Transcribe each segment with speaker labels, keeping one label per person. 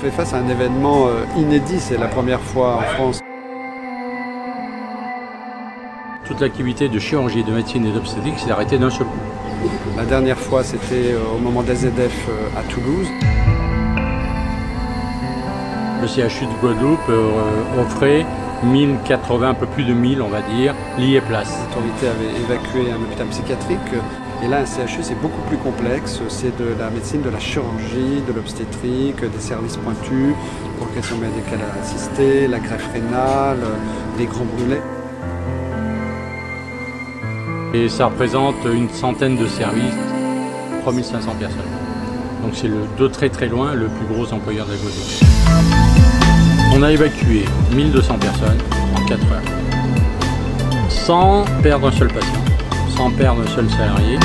Speaker 1: fait face à un événement inédit, c'est la première fois en France.
Speaker 2: Toute l'activité de chirurgie, de médecine et d'obstétrique s'est arrêtée d'un seul coup.
Speaker 1: La dernière fois, c'était au moment d'AZF à Toulouse.
Speaker 2: Le CHU de Guadeloupe offrait 1080, un peu plus de 1000 on va dire, lits et places.
Speaker 1: L'autorité avait évacué un hôpital psychiatrique. Et là, un CHU, c'est beaucoup plus complexe. C'est de la médecine, de la chirurgie, de l'obstétrique, des services pointus, progression médicale assistée, la greffe rénale, les grands brûlés.
Speaker 2: Et ça représente une centaine de services, 3500 personnes. Donc c'est de très très loin le plus gros employeur de la Guadeloupe. On a évacué 1200 personnes en 4 heures, sans perdre un seul patient, sans perdre un seul salarié.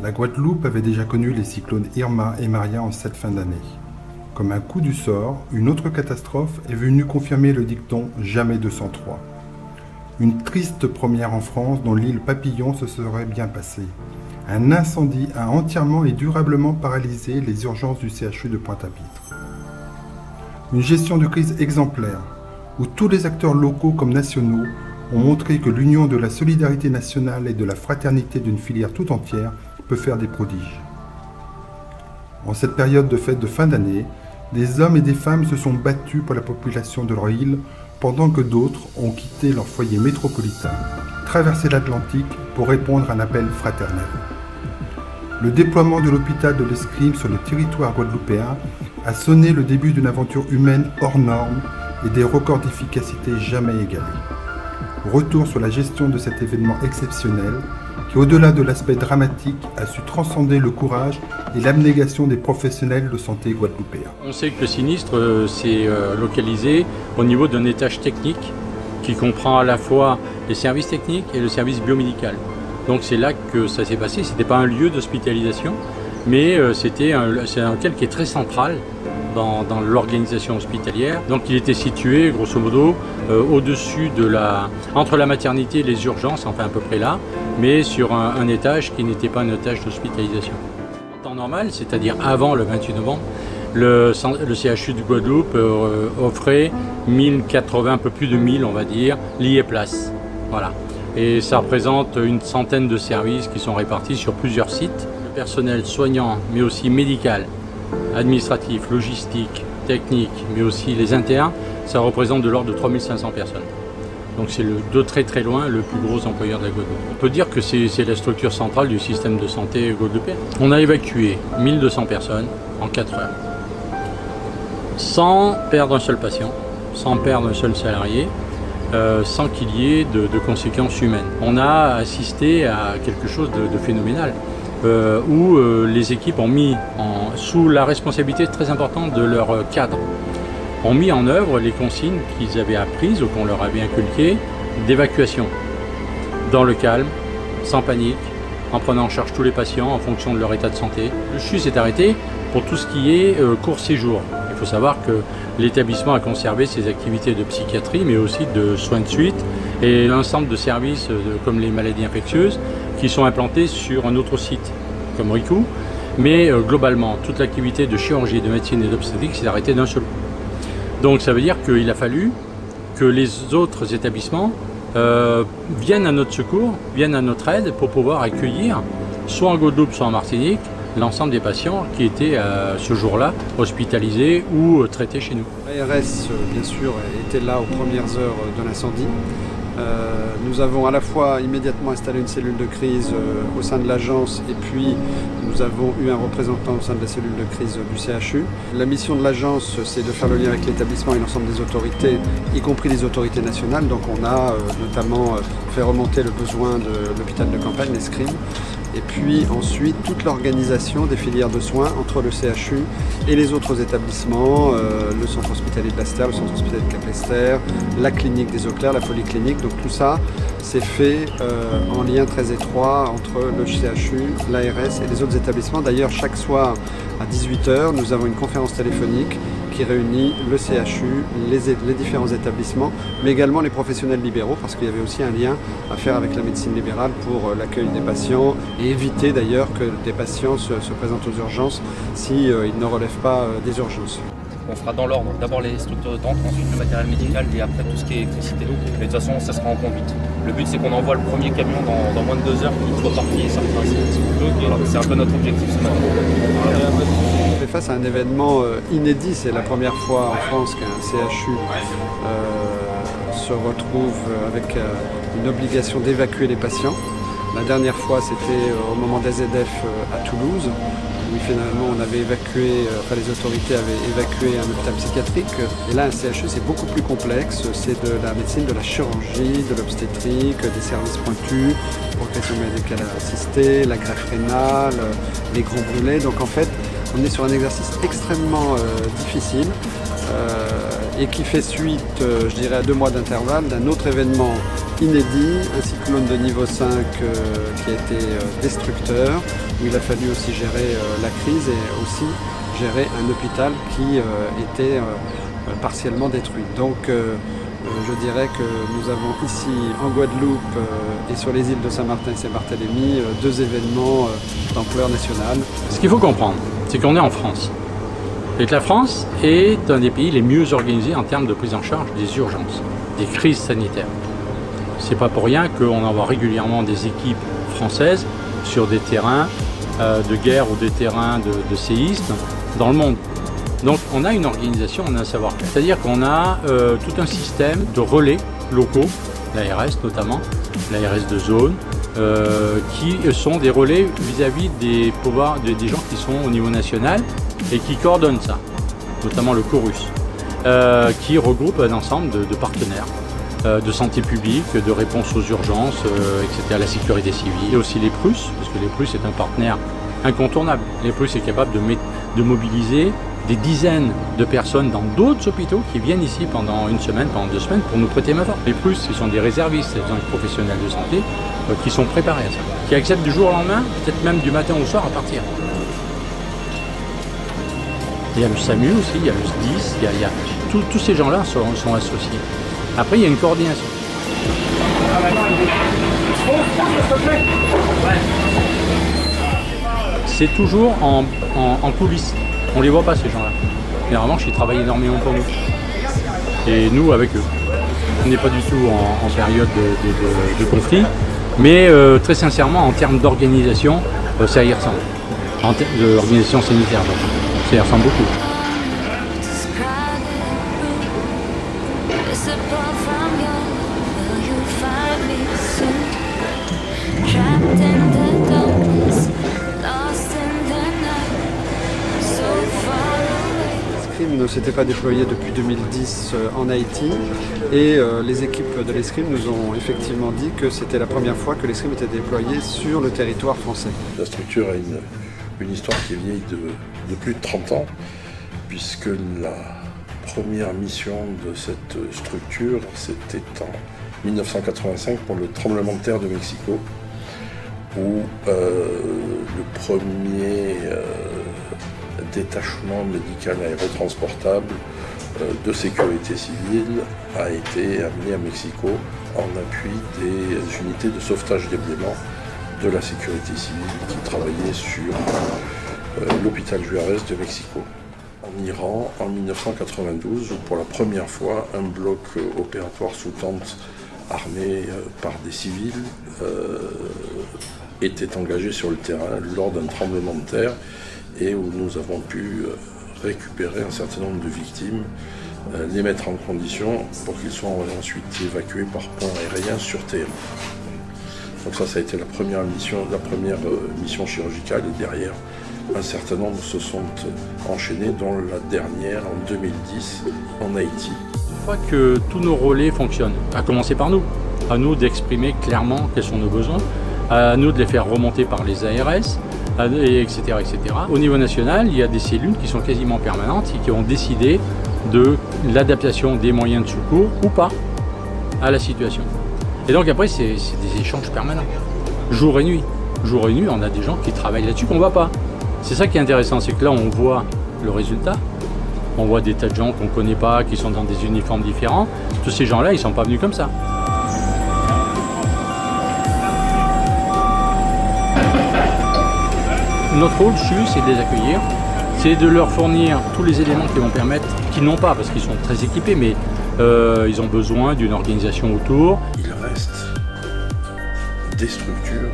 Speaker 3: La Guadeloupe avait déjà connu les cyclones Irma et Maria en cette fin d'année. Comme un coup du sort, une autre catastrophe est venue confirmer le dicton « Jamais 203 ». Une triste première en France dont l'île Papillon se serait bien passée. Un incendie a entièrement et durablement paralysé les urgences du CHU de Pointe-à-Pitre. Une gestion de crise exemplaire, où tous les acteurs locaux comme nationaux ont montré que l'union de la solidarité nationale et de la fraternité d'une filière tout entière peut faire des prodiges. En cette période de fête de fin d'année, des hommes et des femmes se sont battus pour la population de leur île, pendant que d'autres ont quitté leur foyer métropolitain, traversé l'Atlantique pour répondre à un appel fraternel. Le déploiement de l'hôpital de l'Escrime sur le territoire guadeloupéen a sonné le début d'une aventure humaine hors norme et des records d'efficacité jamais égalés. Retour sur la gestion de cet événement exceptionnel qui, au-delà de l'aspect dramatique, a su transcender le courage et l'abnégation des professionnels de santé guadeloupéens.
Speaker 2: On sait que le sinistre s'est localisé au niveau d'un étage technique qui comprend à la fois les services techniques et le service biomédical. Donc c'est là que ça s'est passé. Ce n'était pas un lieu d'hospitalisation, mais c'est un hôtel qui est très central dans l'organisation hospitalière. Donc il était situé grosso modo au-dessus entre la maternité et les urgences, enfin à peu près là, mais sur un étage qui n'était pas un étage d'hospitalisation. En temps normal, c'est-à-dire avant le 28 novembre, le CHU de Guadeloupe offrait 1080, un peu plus de 1000 on va dire, lits et places. Voilà. Et ça représente une centaine de services qui sont répartis sur plusieurs sites. Le personnel soignant, mais aussi médical, administratif, logistique, technique, mais aussi les internes, ça représente de l'ordre de 3500 personnes. Donc c'est de très très loin le plus gros employeur de la Guadeloupe. On peut dire que c'est la structure centrale du système de santé guadeloupéen. On a évacué 1200 personnes en 4 heures, sans perdre un seul patient, sans perdre un seul salarié, sans qu'il y ait de conséquences humaines. On a assisté à quelque chose de phénoménal. Où les équipes ont mis, sous la responsabilité très importante de leur cadre, ont mis en œuvre les consignes qu'ils avaient apprises ou qu'on leur avait inculquées d'évacuation, dans le calme, sans panique, en prenant en charge tous les patients en fonction de leur état de santé. Le CHU s'est arrêté pour tout ce qui est court séjour. Il faut savoir que l'établissement a conservé ses activités de psychiatrie, mais aussi de soins de suite, et l'ensemble de services comme les maladies infectieuses qui sont implantés sur un autre site, comme Ricou. Mais globalement, toute l'activité de chirurgie, de médecine et d'obstétrique s'est arrêtée d'un seul coup. Donc ça veut dire qu'il a fallu que les autres établissements viennent à notre secours, viennent à notre aide pour pouvoir accueillir, soit en Guadeloupe, soit en Martinique, l'ensemble des patients qui étaient ce jour-là hospitalisés ou traités chez nous.
Speaker 1: L'ARS, bien sûr, était là aux premières heures de l'incendie. Nous avons à la fois immédiatement installé une cellule de crise au sein de l'agence et puis nous avons eu un représentant au sein de la cellule de crise du CHU. La mission de l'agence, c'est de faire le lien avec l'établissement et l'ensemble des autorités, y compris les autorités nationales. Donc on a notamment fait remonter le besoin de l'hôpital de campagne, l'ESCRIM, et puis ensuite toute l'organisation des filières de soins entre le CHU et les autres établissements, le centre hospitalier de Basse-Terre, le centre hospitalier de Cap-Esther, la clinique des Eaux-Claires, la polyclinique. Donc tout ça, c'est fait en lien très étroit entre le CHU, l'ARS et les autres établissements. D'ailleurs, chaque soir à 18 h, nous avons une conférence téléphonique qui réunit le CHU, les différents établissements, mais également les professionnels libéraux, parce qu'il y avait aussi un lien à faire avec la médecine libérale pour l'accueil des patients et éviter d'ailleurs que des patients se présentent aux urgences s'ils ne relèvent pas des urgences.
Speaker 4: On fera dans l'ordre, d'abord les structures de tente, ensuite le matériel médical et après tout ce qui est électricité. Mais de toute façon, ça sera en conduite. Le but, c'est qu'on envoie le premier camion dans moins de 2 heures, qu'il soit parti et sortira ici. Voilà, c'est un peu notre objectif ce matin.
Speaker 1: On fait face à un événement inédit. C'est la première fois en France qu'un CHU se retrouve avec une obligation d'évacuer les patients. La dernière fois, c'était au moment d'AZF à Toulouse, où finalement on avait évacué, les autorités avaient évacué un hôpital psychiatrique. Et là, un CHU, c'est beaucoup plus complexe. C'est de la médecine, de la chirurgie, de l'obstétrique, des services pointus, progression médicale assistée, la greffe rénale, les grands brûlés. Donc en fait, on est sur un exercice extrêmement difficile et qui fait suite, je dirais, à 2 mois d'intervalle d'un autre événement inédit, un cyclone de niveau 5 qui a été destructeur, où il a fallu aussi gérer la crise et aussi gérer un hôpital qui était partiellement détruit. Donc je dirais que nous avons ici en Guadeloupe et sur les îles de Saint-Martin et Saint-Barthélemy 2 événements d'ampleur nationale.
Speaker 2: Ce qu'il faut comprendre, c'est qu'on est en France. Et que la France est un des pays les mieux organisés en termes de prise en charge des urgences, des crises sanitaires. C'est pas pour rien qu'on envoie régulièrement des équipes françaises sur des terrains de guerre ou des terrains de séisme dans le monde. Donc on a une organisation, on a un savoir-faire. C'est-à-dire qu'on a tout un système de relais locaux, l'ARS notamment, l'ARS de zone, qui sont des relais vis-à-vis des gens qui sont au niveau national et qui coordonnent ça, notamment le Chorus, qui regroupe un ensemble de partenaires de santé publique, de réponse aux urgences, etc., la sécurité civile, et aussi les Prus, parce que les Prus est un partenaire incontournable. Les Prus est capable de mobiliser des dizaines de personnes dans d'autres hôpitaux qui viennent ici pendant 1 semaine, pendant 2 semaines pour nous prêter main forte. Les Prus, ce sont des réservistes, ce sont des professionnels de santé qui sont préparés à ça, qui acceptent du jour au lendemain, peut-être même du matin au soir à partir. Il y a le SAMU aussi, il y a le SDIS, tous ces gens-là sont associés. Après, il y a une coordination. C'est toujours en coulisses. On ne les voit pas, ces gens-là. Mais en revanche, ils travaillent énormément pour nous. Et nous, avec eux. On n'est pas du tout en période de conflit. Mais très sincèrement, en termes d'organisation, ça y ressemble. En termes d'organisation sanitaire, donc, ça y ressemble beaucoup.
Speaker 1: L'ESCRIM ne s'était pas déployé depuis 2010 en Haïti et les équipes de l'ESCRIM nous ont effectivement dit que c'était la première fois que l'ESCRIM était déployé sur le territoire français.
Speaker 5: La structure a une histoire qui est vieille de plus de 30 ans, puisque la première mission de cette structure, c'était en 1985 pour le tremblement de terre de Mexico, où le premier détachement médical aérotransportable de sécurité civile a été amené à Mexico en appui des unités de sauvetage des blêments de la sécurité civile qui travaillaient sur l'hôpital Juárez de Mexico. En Iran, en 1992, où pour la première fois, un bloc opératoire sous tente armés par des civils, étaient engagés sur le terrain lors d'un tremblement de terre et où nous avons pu récupérer un certain nombre de victimes, les mettre en condition pour qu'ils soient ensuite évacués par pont aérien sur Téhéran. Donc ça a été la première mission chirurgicale, et derrière un certain nombre se sont enchaînés, dont la dernière en 2010 en Haïti.
Speaker 2: Une fois que tous nos relais fonctionnent, à commencer par nous, à nous d'exprimer clairement quels sont nos besoins, à nous de les faire remonter par les ARS, etc., etc. Au niveau national, il y a des cellules qui sont quasiment permanentes et qui ont décidé de l'adaptation des moyens de secours ou pas à la situation. Et donc après, c'est des échanges permanents, jour et nuit. Jour et nuit, on a des gens qui travaillent là-dessus qu'on ne voit pas. C'est ça qui est intéressant, c'est que là, on voit le résultat. On voit des tas de gens qu'on ne connaît pas, qui sont dans des uniformes différents. Tous ces gens-là, ils ne sont pas venus comme ça. Notre rôle dessus, c'est de les accueillir, c'est de leur fournir tous les éléments qui vont permettre, qu'ils n'ont pas parce qu'ils sont très équipés, mais ils ont besoin d'une organisation autour.
Speaker 5: Il reste des structures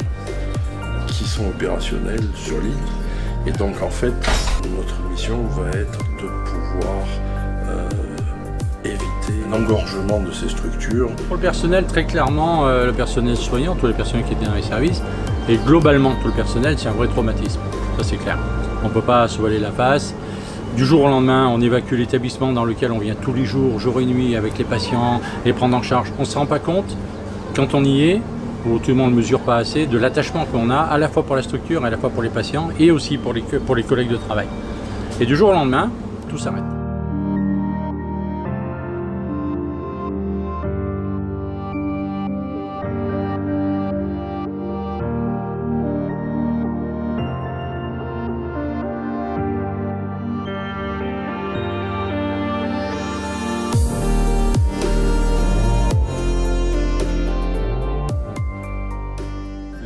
Speaker 5: qui sont opérationnelles sur l'île. Et donc en fait, notre mission va être de pouvoir éviter l'engorgement de ces structures.
Speaker 2: Pour le personnel, très clairement, le personnel soignant, tous les personnels qui étaient dans les services, et globalement tout le personnel, c'est un vrai traumatisme. Ça c'est clair. On ne peut pas se voiler la face. Du jour au lendemain, on évacue l'établissement dans lequel on vient tous les jours, jour et nuit, avec les patients, les prendre en charge. On ne se rend pas compte, quand on y est, où tout le monde ne mesure pas assez, de l'attachement qu'on a, à la fois pour la structure, à la fois pour les patients, et aussi pour les collègues de travail. Et du jour au lendemain, tout s'arrête.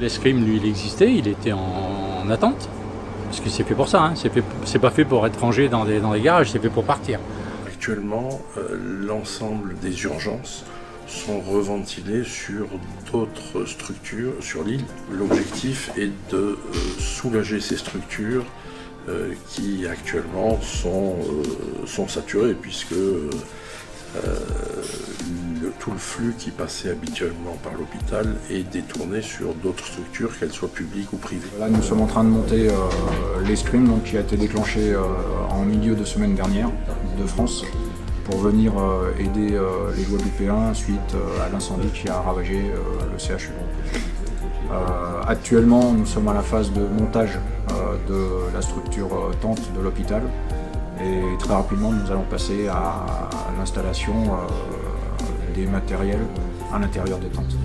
Speaker 2: L'escrime, lui, il existait, il était en attente, parce que c'est fait pour ça, hein. C'est pas fait pour être rangé dans des garages, c'est fait pour partir.
Speaker 5: Actuellement, l'ensemble des urgences sont reventilées sur d'autres structures sur l'île. L'objectif est de soulager ces structures qui actuellement sont saturées, puisque tout le flux qui passait habituellement par l'hôpital est détourné sur d'autres structures, qu'elles soient publiques ou privées.
Speaker 6: Là, nous sommes en train de monter l'escrime qui a été déclenché en milieu de semaine dernière de France pour venir aider les Guadeloupéens suite à l'incendie qui a ravagé le CHU. Actuellement, nous sommes à la phase de montage de la structure tente de l'hôpital. Et très rapidement, nous allons passer à l'installation des matériels à l'intérieur des tentes.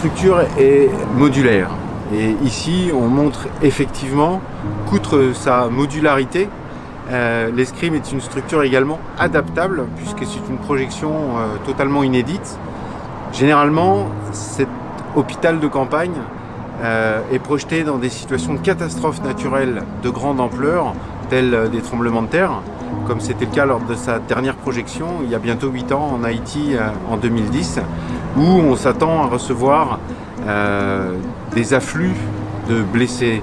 Speaker 7: La structure est modulaire et ici on montre effectivement qu'outre sa modularité, l'escrime est une structure également adaptable puisque c'est une projection totalement inédite. Généralement, cet hôpital de campagne est projeté dans des situations de catastrophes naturelles de grande ampleur, telles des tremblements de terre, comme c'était le cas lors de sa dernière projection il y a bientôt 8 ans en Haïti en 2010, où on s'attend à recevoir des afflux de blessés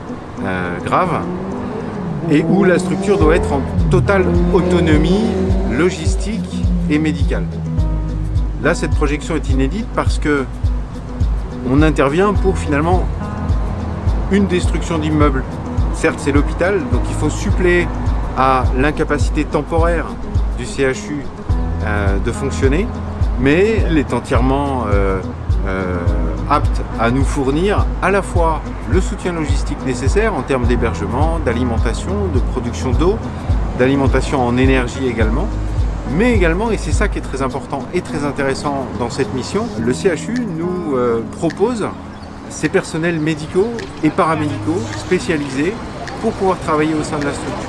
Speaker 7: graves et où la structure doit être en totale autonomie logistique et médicale. Là, cette projection est inédite parce que on intervient pour finalement une destruction d'immeubles. Certes, c'est l'hôpital, donc il faut suppléer à l'incapacité temporaire du CHU de fonctionner, mais il est entièrement apte à nous fournir à la fois le soutien logistique nécessaire en termes d'hébergement, d'alimentation, de production d'eau, d'alimentation en énergie également, mais également, et c'est ça qui est très important et très intéressant dans cette mission, le CHU nous propose ses personnels médicaux et paramédicaux spécialisés pour pouvoir travailler au sein de la structure.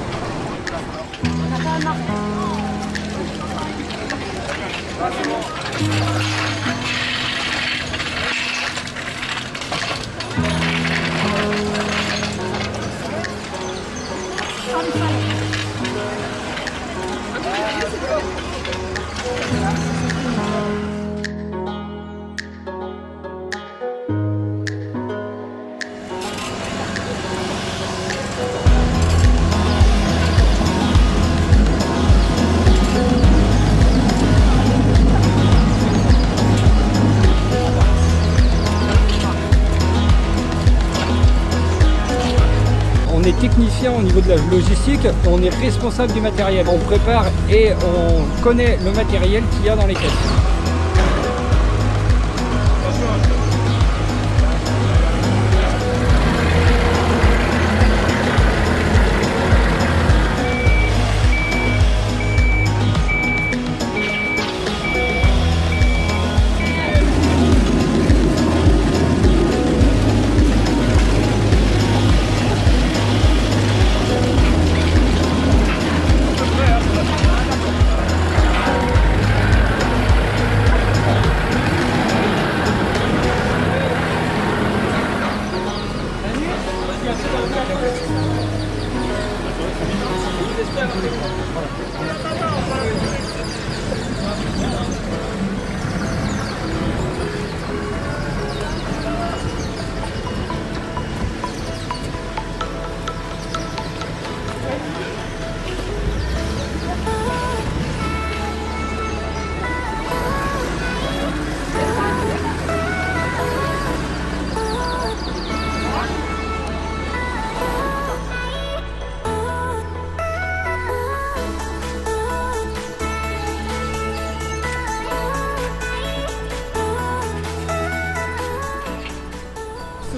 Speaker 8: On est technicien au niveau de la logistique, on est responsable du matériel. On prépare et on connaît le matériel qu'il y a dans les caisses.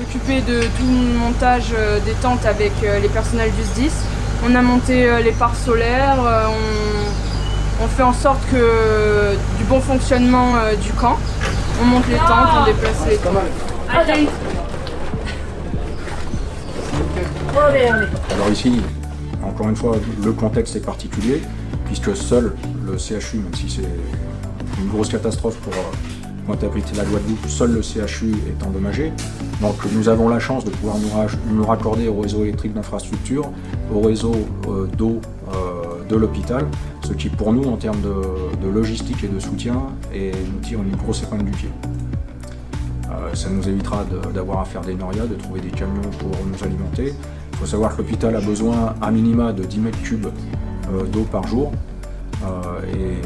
Speaker 9: Occupé de tout le montage des tentes avec les personnels du SDIS. On a monté les parcs solaires, on fait en sorte que du bon fonctionnement du camp. On monte les tentes, on déplace les tentes.
Speaker 6: Alors ici, encore une fois, le contexte est particulier, puisque seul le CHU, même si c'est une grosse catastrophe pour Pointe-à-Pitre et la Guadeloupe, seul le CHU est endommagé. Donc nous avons la chance de pouvoir nous raccorder au réseau électrique d'infrastructure, au réseau d'eau de l'hôpital, ce qui pour nous, en termes de logistique et de soutien, nous tire une grosse épingle du pied. Ça nous évitera d'avoir à faire des norias, de trouver des camions pour nous alimenter. Il faut savoir que l'hôpital a besoin à minima de 10 mètres cubes d'eau par jour et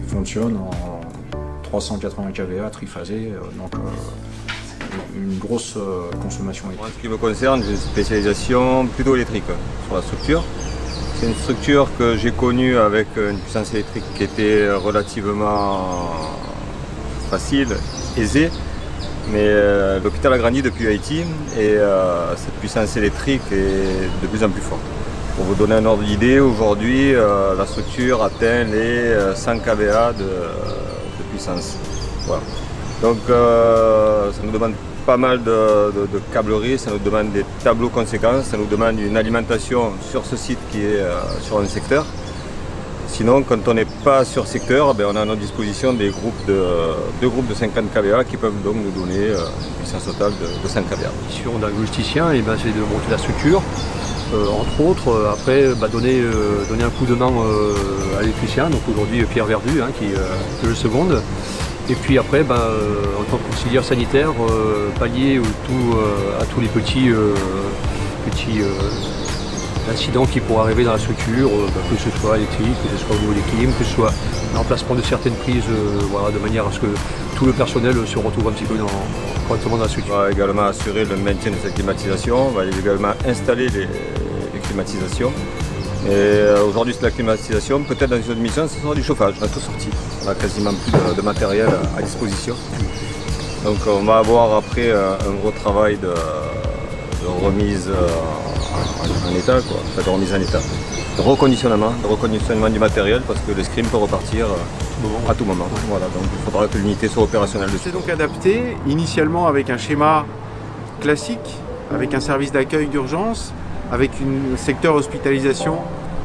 Speaker 6: fonctionne en 380 kVA triphasé, donc une grosse consommation électrique.
Speaker 10: En ce qui me concerne, j'ai une spécialisation plutôt électrique sur la structure. C'est une structure que j'ai connue avec une puissance électrique qui était relativement facile, aisée, mais l'hôpital a grandi depuis Haïti et cette puissance électrique est de plus en plus forte. Pour vous donner un ordre d'idée, aujourd'hui la structure atteint les 100 kVA de puissance. Voilà. Donc ça nous demande pas mal de câblerie, ça nous demande des tableaux conséquents, ça nous demande une alimentation sur ce site qui est sur un secteur. Sinon, quand on n'est pas sur secteur, on a à notre disposition deux groupes de 50 kVA qui peuvent donc nous donner une puissance totale de 5 kVA.
Speaker 11: La mission d'un logisticien, c'est de monter la structure, entre autres, après donner un coup de main à l'électricien, donc aujourd'hui Pierre Verdu, que je seconde. Et puis après, en tant qu'auxiliaire sanitaire, pallier à tous les petits incidents qui pourraient arriver dans la structure, que ce soit électrique, que ce soit au niveau des clims, que ce soit l'emplacement de certaines prises, de manière à ce que tout le personnel se retrouve un petit peu correctement dans la structure.
Speaker 10: On va également assurer le maintien de cette climatisation, on va également installer les climatisations. Et aujourd'hui c'est la climatisation, peut-être dans une autre mission ce sera du chauffage, on a tout sorti. On a quasiment plus de matériel à disposition. Donc on va avoir après un gros travail de remise en état, de remise en état. De reconditionnement du matériel parce que le scrim peut repartir à tout moment. Voilà, donc il faudra que l'unité soit opérationnelle dessus.
Speaker 7: C'est donc adapté initialement avec un schéma classique, avec un service d'accueil d'urgence, avec un secteur hospitalisation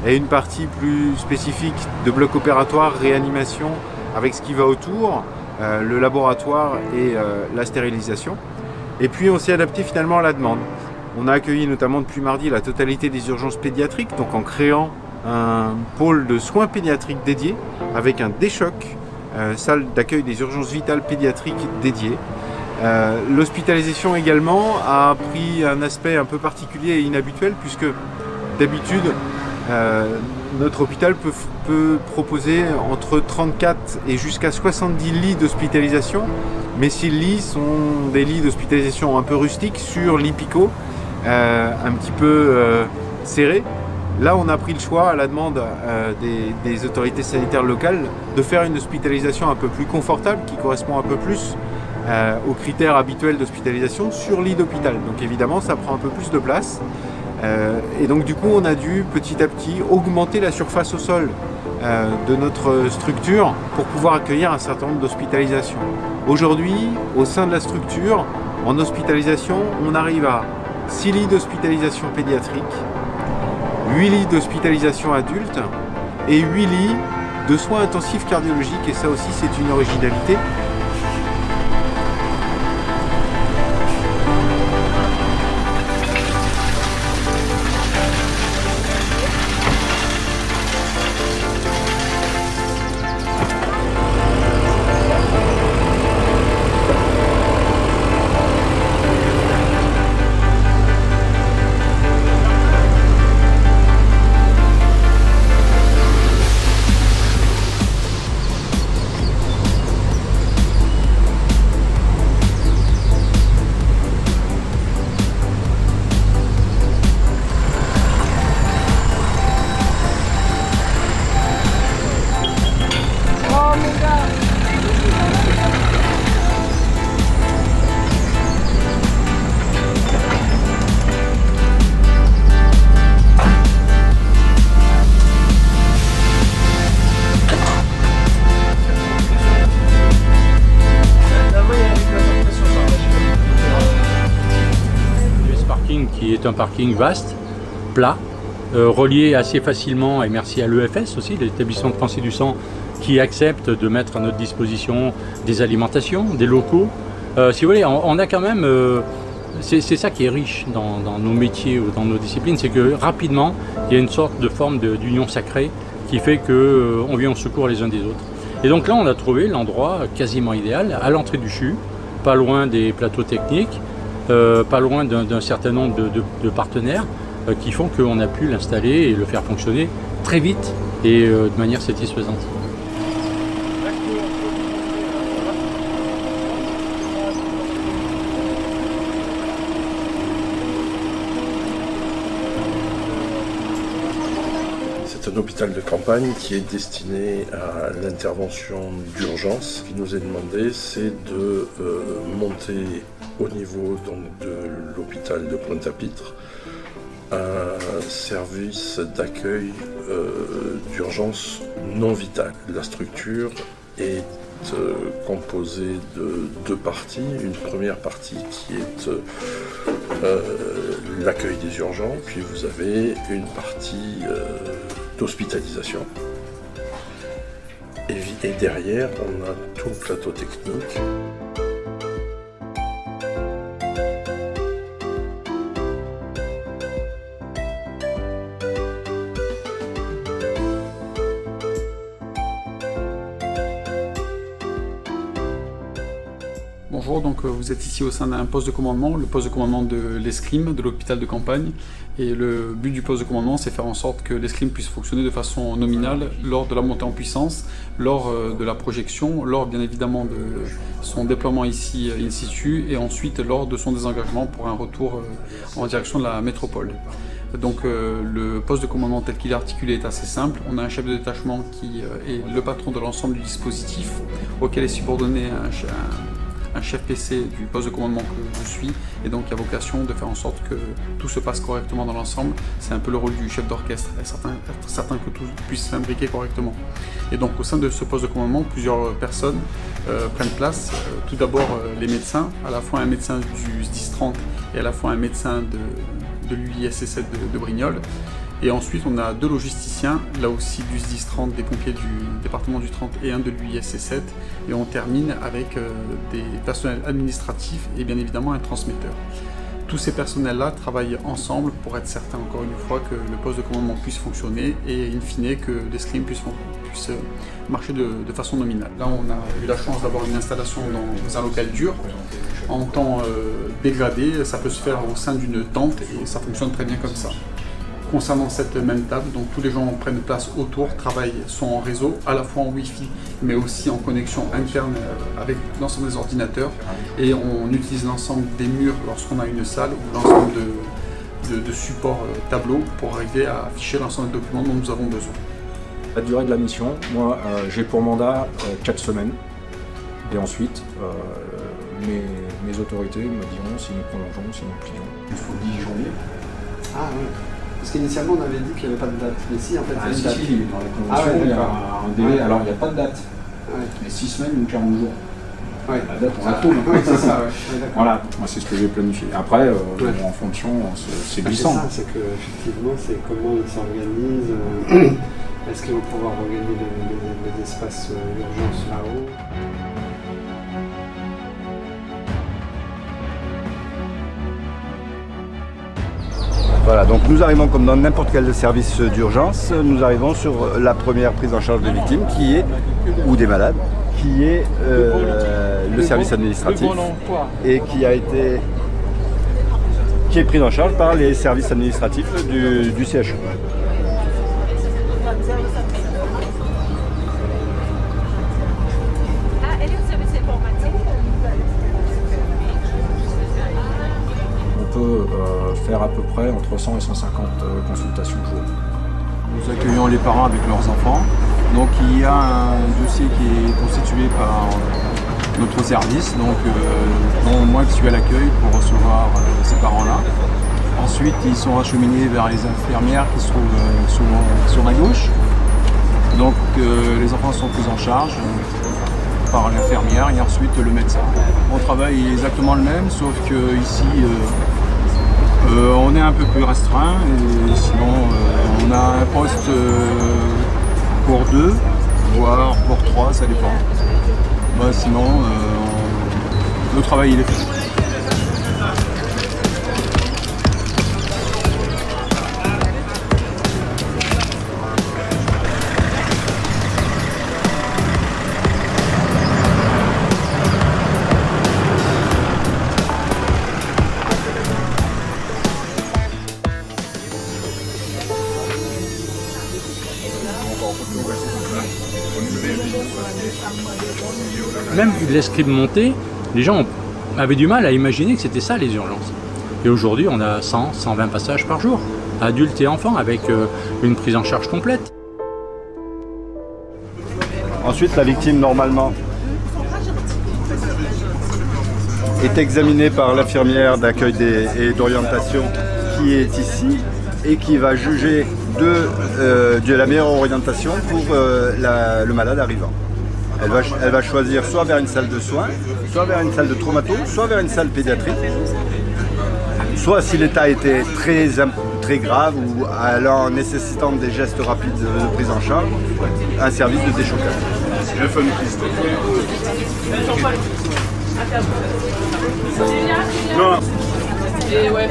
Speaker 7: et une partie plus spécifique de bloc opératoire, réanimation, avec ce qui va autour, le laboratoire et la stérilisation. Et puis on s'est adapté finalement à la demande. On a accueilli notamment depuis mardi la totalité des urgences pédiatriques, donc en créant un pôle de soins pédiatriques dédié, avec un déchoc, salle d'accueil des urgences vitales pédiatriques dédiée. L'hospitalisation également a pris un aspect un peu particulier et inhabituel puisque d'habitude notre hôpital peut proposer entre 34 et jusqu'à 70 lits d'hospitalisation, mais ces lits sont des lits d'hospitalisation un peu rustiques sur lit picot, un petit peu serrés. Là, on a pris le choix, à la demande des autorités sanitaires locales, de faire une hospitalisation un peu plus confortable, qui correspond un peu plus aux critères habituels d'hospitalisation sur lit d'hôpital. Donc évidemment, ça prend un peu plus de place. Et donc du coup, on a dû petit à petit augmenter la surface au sol de notre structure pour pouvoir accueillir un certain nombre d'hospitalisations. Aujourd'hui, au sein de la structure, en hospitalisation, on arrive à 6 lits d'hospitalisation pédiatrique, 8 lits d'hospitalisation adulte et 8 lits de soins intensifs cardiologiques. Et ça aussi, c'est une originalité.
Speaker 2: Qui est un parking vaste, plat, relié assez facilement, et merci à l'EFS aussi, l'établissement de Français du sang, qui accepte de mettre à notre disposition des alimentations, des locaux. Si vous voulez, on a quand même, c'est ça qui est riche dans nos métiers ou dans nos disciplines, c'est que rapidement, il y a une sorte de forme d'union sacrée qui fait qu'on vient au secours les uns des autres. Et donc là, on a trouvé l'endroit quasiment idéal, à l'entrée du CHU, pas loin des plateaux techniques, pas loin d'un certain nombre de partenaires qui font qu'on a pu l'installer et le faire fonctionner très vite et de manière satisfaisante.
Speaker 5: C'est un hôpital de campagne qui est destiné à l'intervention d'urgence. Ce qui nous est demandé, c'est de monter au niveau donc, de l'hôpital de Pointe-à-Pitre un service d'accueil d'urgence non vitale. La structure est composé de deux parties. Une première partie qui est l'accueil des urgences, puis vous avez une partie d'hospitalisation. Et derrière, on a tout le plateau technique.
Speaker 12: Bonjour, donc vous êtes ici au sein d'un poste de commandement, le poste de commandement de l'ESCRIM, de l'hôpital de campagne. Et le but du poste de commandement, c'est faire en sorte que l'ESCRIM puisse fonctionner de façon nominale lors de la montée en puissance, lors de la projection, lors bien évidemment de son déploiement ici in situ et ensuite lors de son désengagement pour un retour en direction de la métropole. Donc le poste de commandement tel qu'il est articulé est assez simple. On a un chef de détachement qui est le patron de l'ensemble du dispositif, auquel est subordonné un chef PC du poste de commandement que je suis, et donc qui a vocation de faire en sorte que tout se passe correctement dans l'ensemble. C'est un peu le rôle du chef d'orchestre, être certain que tout puisse s'imbriquer correctement. Et donc au sein de ce poste de commandement, plusieurs personnes prennent place. Tout d'abord les médecins, à la fois un médecin du SDIS-30 et à la fois un médecin de l'UISC7 de Brignoles. Et ensuite, on a deux logisticiens, là aussi du SDIS-30, des pompiers du département du 30 et un de l'UISC7. Et on termine avec des personnels administratifs et bien évidemment un transmetteur. Tous ces personnels-là travaillent ensemble pour être certains, encore une fois, que le poste de commandement puisse fonctionner et in fine que l'ESCRIM puisse marcher de façon nominale. Là, on a eu la chance d'avoir une installation dans un local dur. En temps dégradé, ça peut se faire au sein d'une tente et ça fonctionne très bien comme ça. Concernant cette même table, donc tous les gens prennent place autour, sont en réseau, à la fois en Wi-Fi, mais aussi en connexion interne avec l'ensemble des ordinateurs. Et on utilise l'ensemble des murs lorsqu'on a une salle ou l'ensemble de supports tableau pour arriver à afficher l'ensemble des documents dont nous avons besoin.
Speaker 6: La durée de la mission, moi j'ai pour mandat 4 semaines. Et ensuite, mes autorités me diront si nous prolongeons, si nous plions. Il faut 10 janvier.
Speaker 1: Ah oui. Parce qu'initialement on avait dit qu'il n'y avait pas de date, mais si en fait
Speaker 6: il y a une
Speaker 1: date.
Speaker 6: Dans les conventions, il y a un délai, alors il n'y a pas de date, mais 6 semaines ou 40 jours.
Speaker 1: Ouais.
Speaker 6: La date on la trouve.
Speaker 1: Oui, c'est ça,
Speaker 6: voilà, moi c'est ce que j'ai planifié. Après, en fonction, c'est glissant.
Speaker 1: C'est ça, c'est qu'effectivement, c'est comment ils s'organisent. Est-ce qu'ils vont pouvoir organiser des espaces urgence là-haut?
Speaker 13: Voilà, donc nous arrivons comme dans n'importe quel service d'urgence, nous arrivons sur la première prise en charge des victimes ou des malades, qui est le service administratif et qui est pris en charge par les services administratifs du CHU.
Speaker 6: Faire à peu près entre 100 et 150 consultations jour.
Speaker 14: Nous accueillons les parents avec leurs enfants. Donc il y a un dossier qui est constitué par notre service, donc dont moi qui suis à l'accueil pour recevoir ces parents-là. Ensuite ils sont acheminés vers les infirmières qui se trouvent sur ma gauche. Donc les enfants sont pris en charge par l'infirmière et ensuite le médecin. Mon travail est exactement le même, sauf que ici on est un peu plus restreint et sinon on a un poste pour 2, voire pour 3, ça dépend. Sinon le travail il est fait.
Speaker 2: Même l'ESCRIM montée, les gens avaient du mal à imaginer que c'était ça les urgences. Et aujourd'hui, on a 100, 120 passages par jour, adultes et enfants, avec une prise en charge complète.
Speaker 13: Ensuite, la victime, normalement, est examinée par l'infirmière d'accueil et d'orientation qui est ici et qui va juger de la meilleure orientation pour le malade arrivant. Elle va choisir soit vers une salle de soins, soit vers une salle de traumato, soit vers une salle pédiatrique. Soit si l'état était très grave ou alors nécessitant des gestes rapides de prise en charge, un service de déchocage. Le fun Christ. Non.
Speaker 9: Et ouais.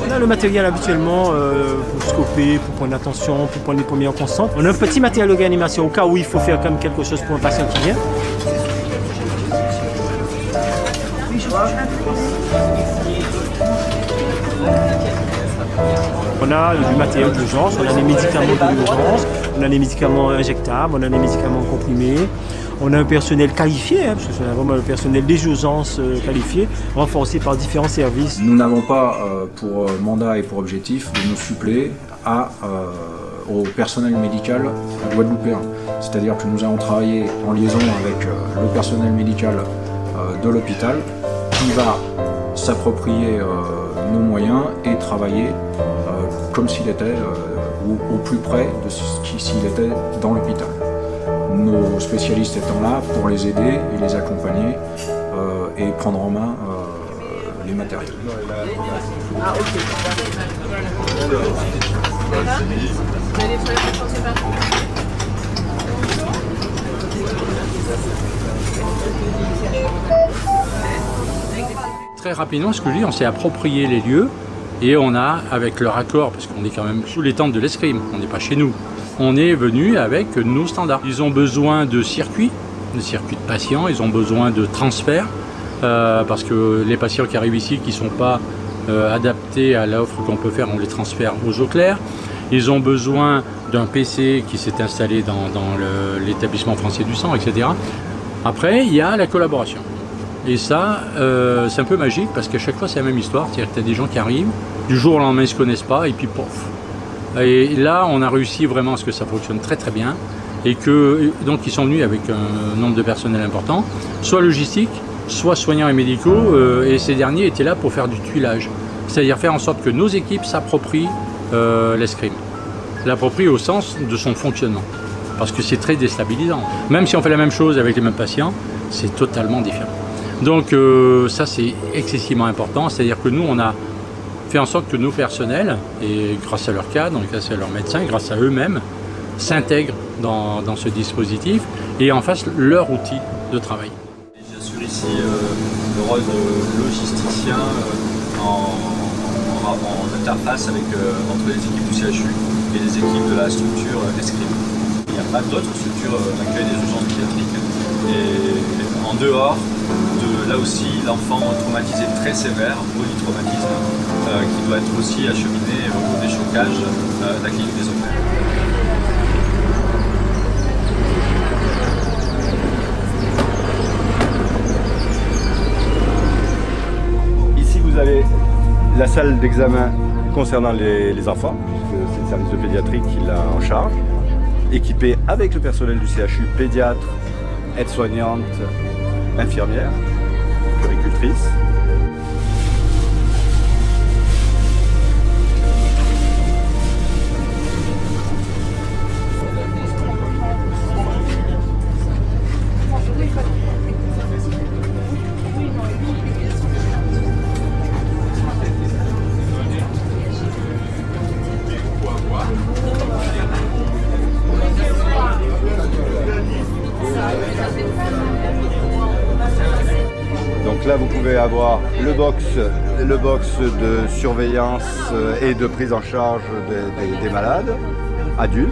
Speaker 15: On a le matériel habituellement pour scoper, pour prendre l'attention, pour prendre les premières constantes. On a un petit matériel de réanimation au cas où il faut faire comme quelque chose pour un patient qui vient. On a du matériel d'urgence, on a les médicaments de l'urgence, on a les médicaments injectables, on a les médicaments comprimés. On a un personnel qualifié, parce que c'est vraiment un personnel des urgences qualifié, renforcé par différents services.
Speaker 6: Nous n'avons pas pour mandat et pour objectif de nous suppléer au personnel médical guadeloupéen. C'est-à-dire que nous allons travailler en liaison avec le personnel médical de l'hôpital qui va s'approprier nos moyens et travailler comme s'il était au plus près de s'il était dans l'hôpital. Nos spécialistes étant là pour les aider et les accompagner et prendre en main les matériels.
Speaker 9: Ah ok.
Speaker 2: Très rapidement, ce que je dis, on s'est approprié les lieux et on a, avec leur accord, parce qu'on est quand même sous les tentes de l'escrime, on n'est pas chez nous, on est venu avec nos standards. Ils ont besoin de circuits de patients, ils ont besoin de transferts, parce que les patients qui arrivent ici, qui ne sont pas adaptés à l'offre qu'on peut faire, on les transfère aux eaux claires. Ils ont besoin d'un PC qui s'est installé dans l'établissement français du sang, etc. Après, il y a la collaboration. Et ça, c'est un peu magique parce qu'à chaque fois, c'est la même histoire. C'est-à-dire que tu as des gens qui arrivent, du jour au lendemain, ils ne se connaissent pas, et puis pof. Et là, on a réussi vraiment à ce que ça fonctionne très très bien. Et que, donc, ils sont venus avec un nombre de personnel important, soit logistique, soit soignants et médicaux. Et ces derniers étaient là pour faire du tuilage. C'est-à-dire faire en sorte que nos équipes s'approprient l'escrime. L'approprient au sens de son fonctionnement. Parce que c'est très déstabilisant. Même si on fait la même chose avec les mêmes patients, c'est totalement différent. Donc ça c'est excessivement important, c'est-à-dire que nous on a fait en sorte que nos personnels, et grâce à leur cadre, grâce à leurs médecins, grâce à eux-mêmes, s'intègrent dans ce dispositif et en fassent leur outil de travail.
Speaker 16: J'assure ici le rôle de logisticien en interface avec, entre les équipes du CHU et les équipes de la structure escrime. Il n'y a pas d'autres structures d'accueil des urgences pédiatriques. Et en dehors de, là aussi, l'enfant traumatisé très sévère, polytraumatisme, qui doit être aussi acheminé au déchocage de la clinique des hôpitaux.
Speaker 13: Ici, vous avez la salle d'examen concernant les enfants, puisque c'est le service de pédiatrie qui l'a en charge, équipé avec le personnel du CHU, pédiatre, aide-soignante, infirmière, puéricultrice. Donc là, vous pouvez avoir le box de surveillance et de prise en charge des malades adultes.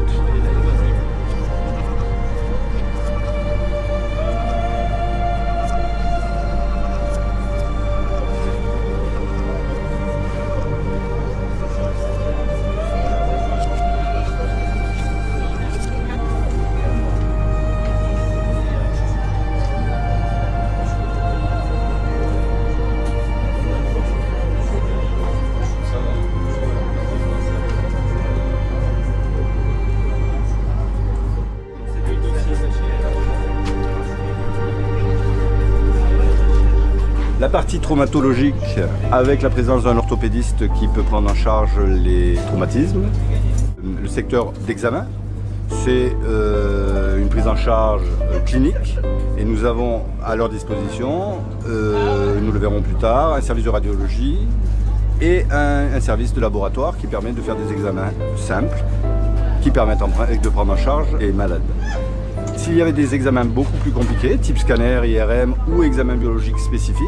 Speaker 13: partie traumatologique avec la présence d'un orthopédiste qui peut prendre en charge les traumatismes. Le secteur d'examen, c'est une prise en charge clinique et nous avons à leur disposition, nous le verrons plus tard, un service de radiologie et un service de laboratoire qui permet de faire des examens simples qui permettent de prendre en charge les malades. S'il y avait des examens beaucoup plus compliqués, type scanner, IRM ou examen biologique spécifique,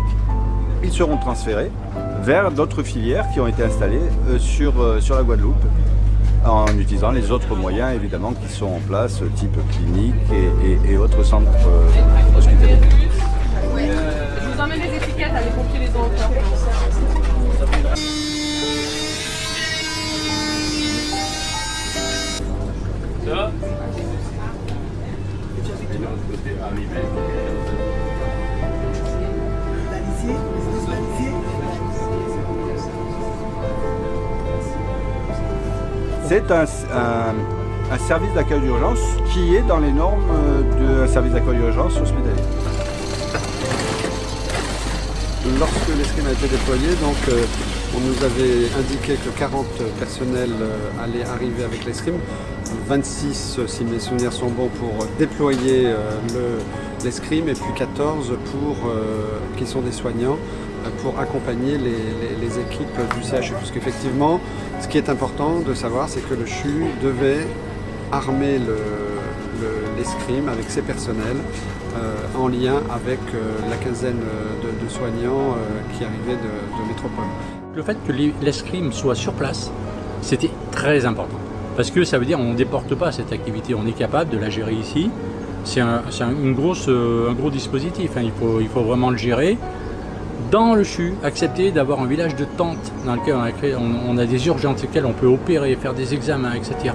Speaker 13: ils seront transférés vers d'autres filières qui ont été installées sur la Guadeloupe en utilisant les autres moyens évidemment qui sont en place, type clinique et autres centres hospitaliers.
Speaker 9: Je vous emmène les étiquettes, allez pompiers les ont encore.
Speaker 2: Ça
Speaker 13: c'est un service d'accueil d'urgence qui est dans les normes d'un service d'accueil d'urgence hospitalier.
Speaker 1: Lorsque l'escrime a été déployé, donc, on nous avait indiqué que 40 personnels allaient arriver avec l'escrime, 26 si mes souvenirs sont bons pour déployer l'escrime et puis 14 qui sont des soignants pour accompagner les équipes du CHU. Parce qu'effectivement, ce qui est important de savoir, c'est que le CHU devait armer l'escrime avec ses personnels en lien avec la quinzaine de soignants qui arrivaient de métropole.
Speaker 2: Le fait que l'escrime soit sur place, c'était très important. Parce que ça veut dire qu'on ne déporte pas cette activité, on est capable de la gérer ici. C'est un gros dispositif, hein. Il faut vraiment le gérer. Dans le CHU, accepter d'avoir un village de tentes dans lequel on a des urgences, dans lesquelles on peut opérer, faire des examens, etc.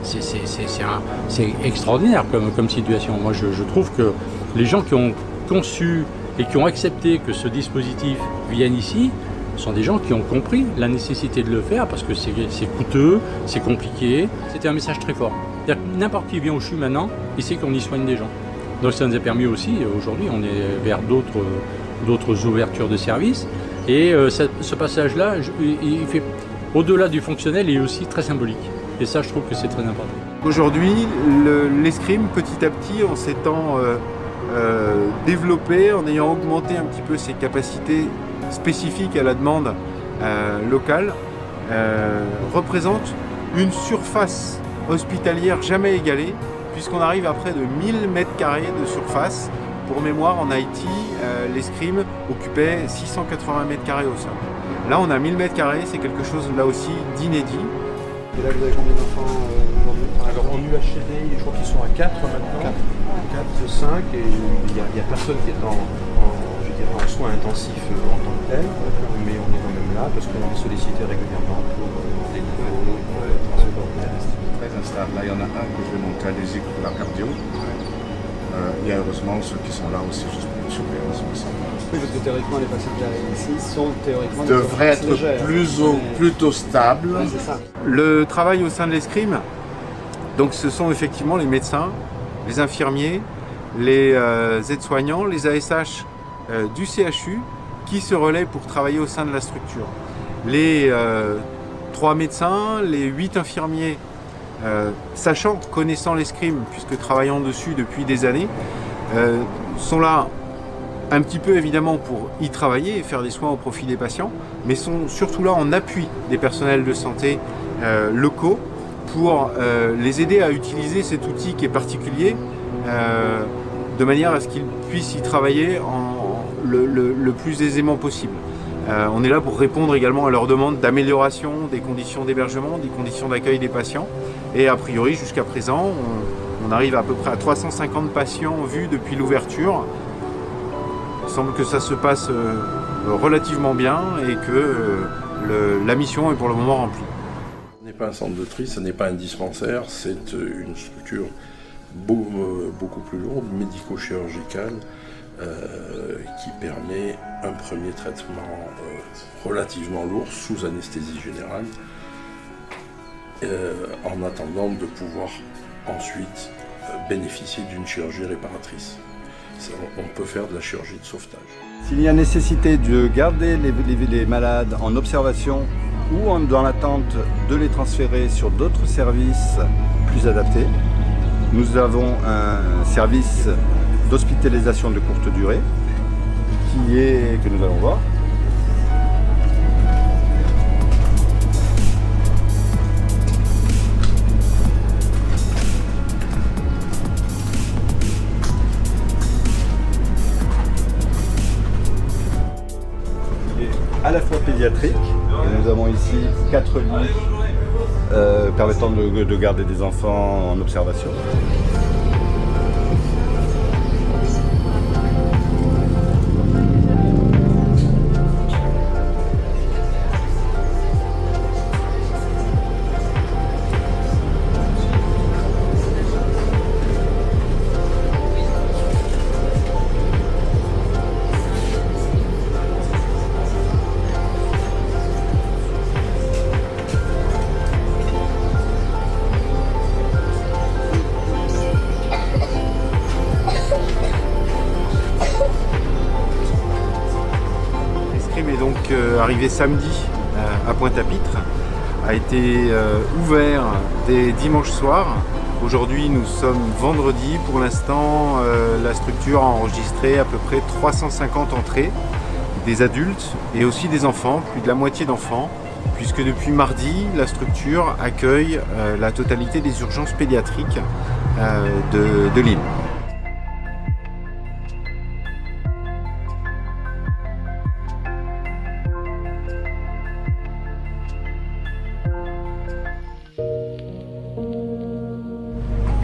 Speaker 2: C'est extraordinaire comme situation. Moi, je trouve que les gens qui ont conçu et qui ont accepté que ce dispositif vienne ici sont des gens qui ont compris la nécessité de le faire parce que c'est coûteux, c'est compliqué. C'était un message très fort. N'importe qui vient au CHU maintenant, il sait qu'on y soigne des gens. Donc ça nous a permis aussi, aujourd'hui, on est vers d'autres ouvertures de services. Et ce passage-là, il fait, au-delà du fonctionnel, il est aussi très symbolique. Et ça, je trouve que c'est très important.
Speaker 7: Aujourd'hui, l'escrime, petit à petit, en s'étant développé, en ayant augmenté un petit peu ses capacités spécifiques à la demande locale, représente une surface hospitalière jamais égalée, puisqu'on arrive à près de 1000 m² de surface. Pour mémoire, en Haïti, l'escrime occupait 680 m² au sol. Là, on a 1000 m², c'est quelque chose là aussi d'inédit.
Speaker 1: Et là, vous avez combien d'enfants aujourd'hui?
Speaker 14: Alors en UHCD, je crois qu'ils sont à 4 maintenant. 4, 5, et il n'y a personne qui est en soins intensifs en tant que tel, mais on est quand même là parce qu'on est sollicité régulièrement pour des nouveaux transferts.
Speaker 17: Très instable. Là, il y en a un que je vais monter à l'ESIC pour la cardio. Il y a heureusement ceux qui sont là aussi juste pour une surveillance.
Speaker 1: Oui, parce que théoriquement, les patients qui arrivent ici sont théoriquement
Speaker 17: devraient être plutôt stables.
Speaker 1: Ouais, c'est ça.
Speaker 7: Le travail au sein de l'escrime, donc ce sont effectivement les médecins, les infirmiers, les aides-soignants, les ASH du CHU qui se relaient pour travailler au sein de la structure. Les 3 médecins, les 8 infirmiers, sachant, connaissant l'escrime, puisque travaillant dessus depuis des années, sont là un petit peu évidemment pour y travailler et faire des soins au profit des patients, mais sont surtout là en appui des personnels de santé locaux pour les aider à utiliser cet outil qui est particulier de manière à ce qu'ils puissent y travailler le plus aisément possible. On est là pour répondre également à leurs demandes d'amélioration des conditions d'hébergement, des conditions d'accueil des patients. Et a priori, jusqu'à présent, on arrive à peu près à 350 patients vus depuis l'ouverture. Il semble que ça se passe relativement bien et que la mission est pour le moment remplie.
Speaker 5: Ce n'est pas un centre de tri, ce n'est pas un dispensaire, c'est une structure beaucoup plus lourde, médico-chirurgicale, qui permet un premier traitement relativement lourd sous anesthésie générale, en attendant de pouvoir ensuite bénéficier d'une chirurgie réparatrice. On peut faire de la chirurgie de sauvetage.
Speaker 13: S'il y a nécessité de garder les malades en observation ou dans l'attente de les transférer sur d'autres services plus adaptés, nous avons un service d'hospitalisation de courte durée que nous allons voir. À la fois pédiatrique, et nous avons ici 4 lits permettant de garder des enfants en observation.
Speaker 7: Arrivé samedi à Pointe-à-Pitre, a été ouvert dès dimanche soir. Aujourd'hui nous sommes vendredi. Pour l'instant la structure a enregistré à peu près 350 entrées, des adultes et aussi des enfants, plus de la moitié d'enfants, puisque depuis mardi la structure accueille la totalité des urgences pédiatriques de l'île.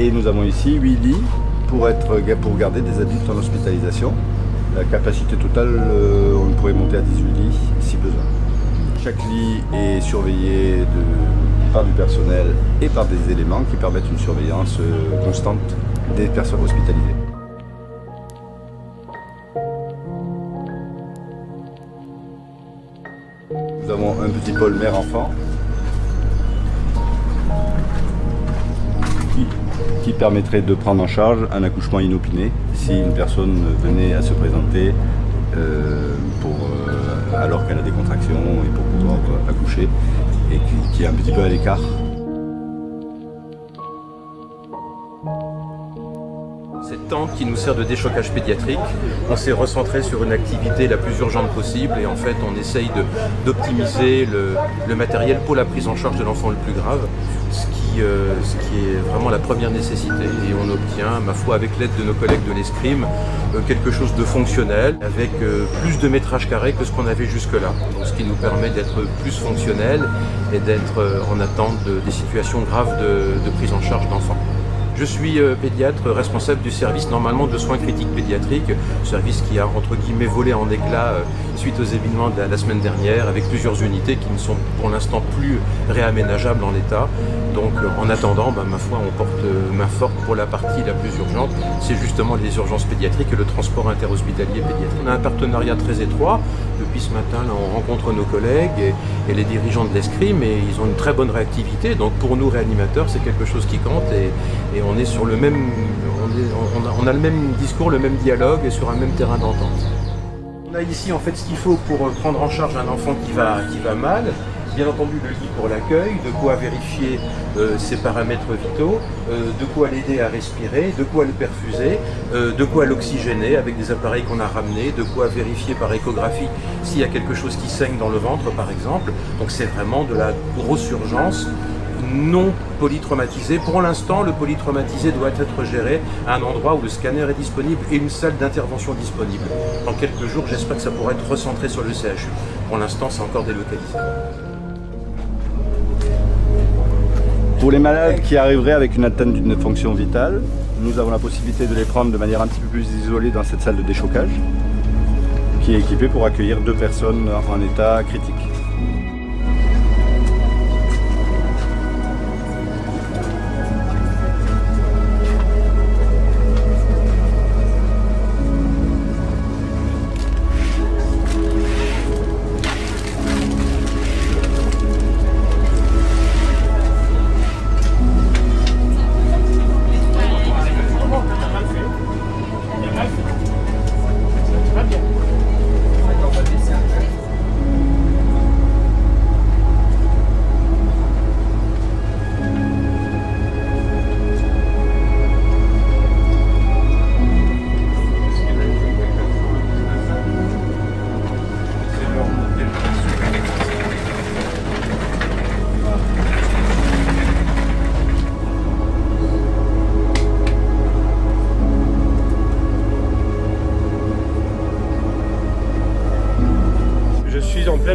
Speaker 13: Et nous avons ici 8 lits pour garder des adultes en hospitalisation. La capacité totale, on pourrait monter à 18 lits si besoin. Chaque lit est surveillé par du personnel et par des éléments qui permettent une surveillance constante des personnes hospitalisées. Nous avons un petit pôle mère-enfant qui permettrait de prendre en charge un accouchement inopiné si une personne venait à se présenter alors qu'elle a des contractions et pour pouvoir accoucher et qui est un petit peu à l'écart.
Speaker 18: Cette tente qui nous sert de déchocage pédiatrique, on s'est recentré sur une activité la plus urgente possible et en fait on essaye d'optimiser le matériel pour la prise en charge de l'enfant le plus grave, ce qui est vraiment la première nécessité, et on obtient, ma foi, avec l'aide de nos collègues de l'Escrime, quelque chose de fonctionnel, avec plus de métrage carré que ce qu'on avait jusque-là, ce qui nous permet d'être plus fonctionnel et d'être en attente des situations graves de prise en charge d'enfants. Je suis pédiatre responsable du service normalement de soins critiques pédiatriques, service qui a entre guillemets volé en éclats suite aux événements de la semaine dernière, avec plusieurs unités qui ne sont pour l'instant plus réaménageables en l'état. Donc en attendant, ma foi, on porte main forte pour la partie la plus urgente, c'est justement les urgences pédiatriques et le transport interhospitalier pédiatrique. On a un partenariat très étroit. Depuis ce matin, là, on rencontre nos collègues et les dirigeants de l'Escrime, et ils ont une très bonne réactivité. Donc pour nous réanimateurs, c'est quelque chose qui compte, et on est sur le même, on a le même discours, le même dialogue et sur un même terrain d'entente. On a ici en fait ce qu'il faut pour prendre en charge un enfant qui va mal. Bien entendu le lit pour l'accueil, de quoi vérifier ses paramètres vitaux, de quoi l'aider à respirer, de quoi le perfuser, de quoi l'oxygéner avec des appareils qu'on a ramenés, de quoi vérifier par échographie s'il y a quelque chose qui saigne dans le ventre par exemple. Donc c'est vraiment de la grosse urgence non polytraumatisé. Pour l'instant, le polytraumatisé doit être géré à un endroit où le scanner est disponible et une salle d'intervention disponible. Dans quelques jours, j'espère que ça pourra être recentré sur le CHU. Pour l'instant, c'est encore délocalisé.
Speaker 13: Pour les malades qui arriveraient avec une atteinte d'une fonction vitale, nous avons la possibilité de les prendre de manière un petit peu plus isolée dans cette salle de déchocage, qui est équipée pour accueillir 2 personnes en état critique.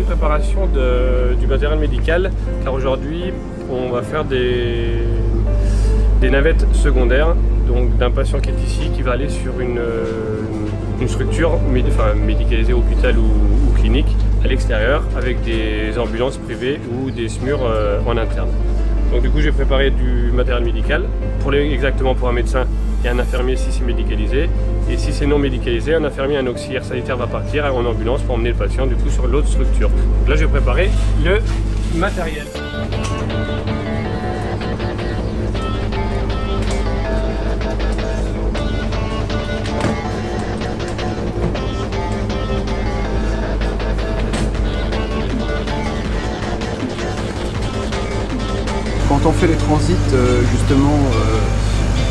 Speaker 19: une préparation du matériel médical, car aujourd'hui on va faire des navettes secondaires, donc d'un patient qui est ici, qui va aller sur une structure médicalisée, hôpital ou clinique, à l'extérieur, avec des ambulances privées ou des SMUR en interne. Donc du coup j'ai préparé du matériel médical, exactement pour un médecin et un infirmier si c'est médicalisé, et si c'est non médicalisé, un infirmier et un auxiliaire sanitaire va partir en ambulance pour emmener le patient du coup sur l'autre structure. Donc là j'ai préparé le matériel.
Speaker 6: Quand on fait les transits justement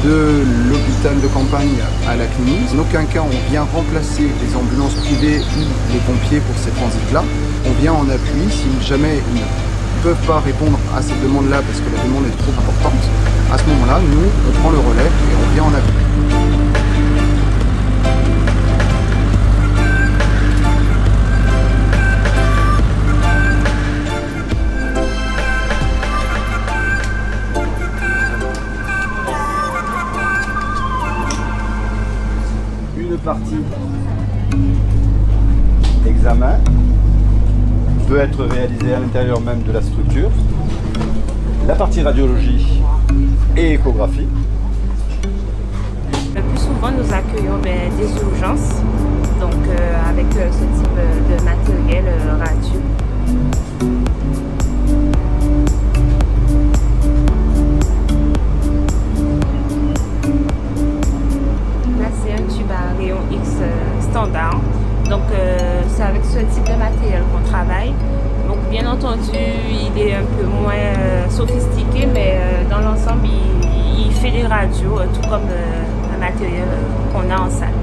Speaker 6: de l'hôpital de campagne à la clinique, en aucun cas on vient remplacer les ambulances privées ou les pompiers pour ces transits-là. On vient en appui si jamais ils ne peuvent pas répondre à cette demande-là parce que la demande est trop importante. À ce moment-là, nous, on prend le relais et on vient en appui.
Speaker 13: Partie examen peut être réalisée à l'intérieur même de la structure. La partie radiologie et échographie.
Speaker 20: Le plus souvent, nous accueillons des urgences, donc avec ce type de matériel radio. X standard, donc c'est avec ce type de matériel qu'on travaille. Donc bien entendu il est un peu moins sophistiqué, mais dans l'ensemble il fait des radios tout comme un matériel qu'on a en salle.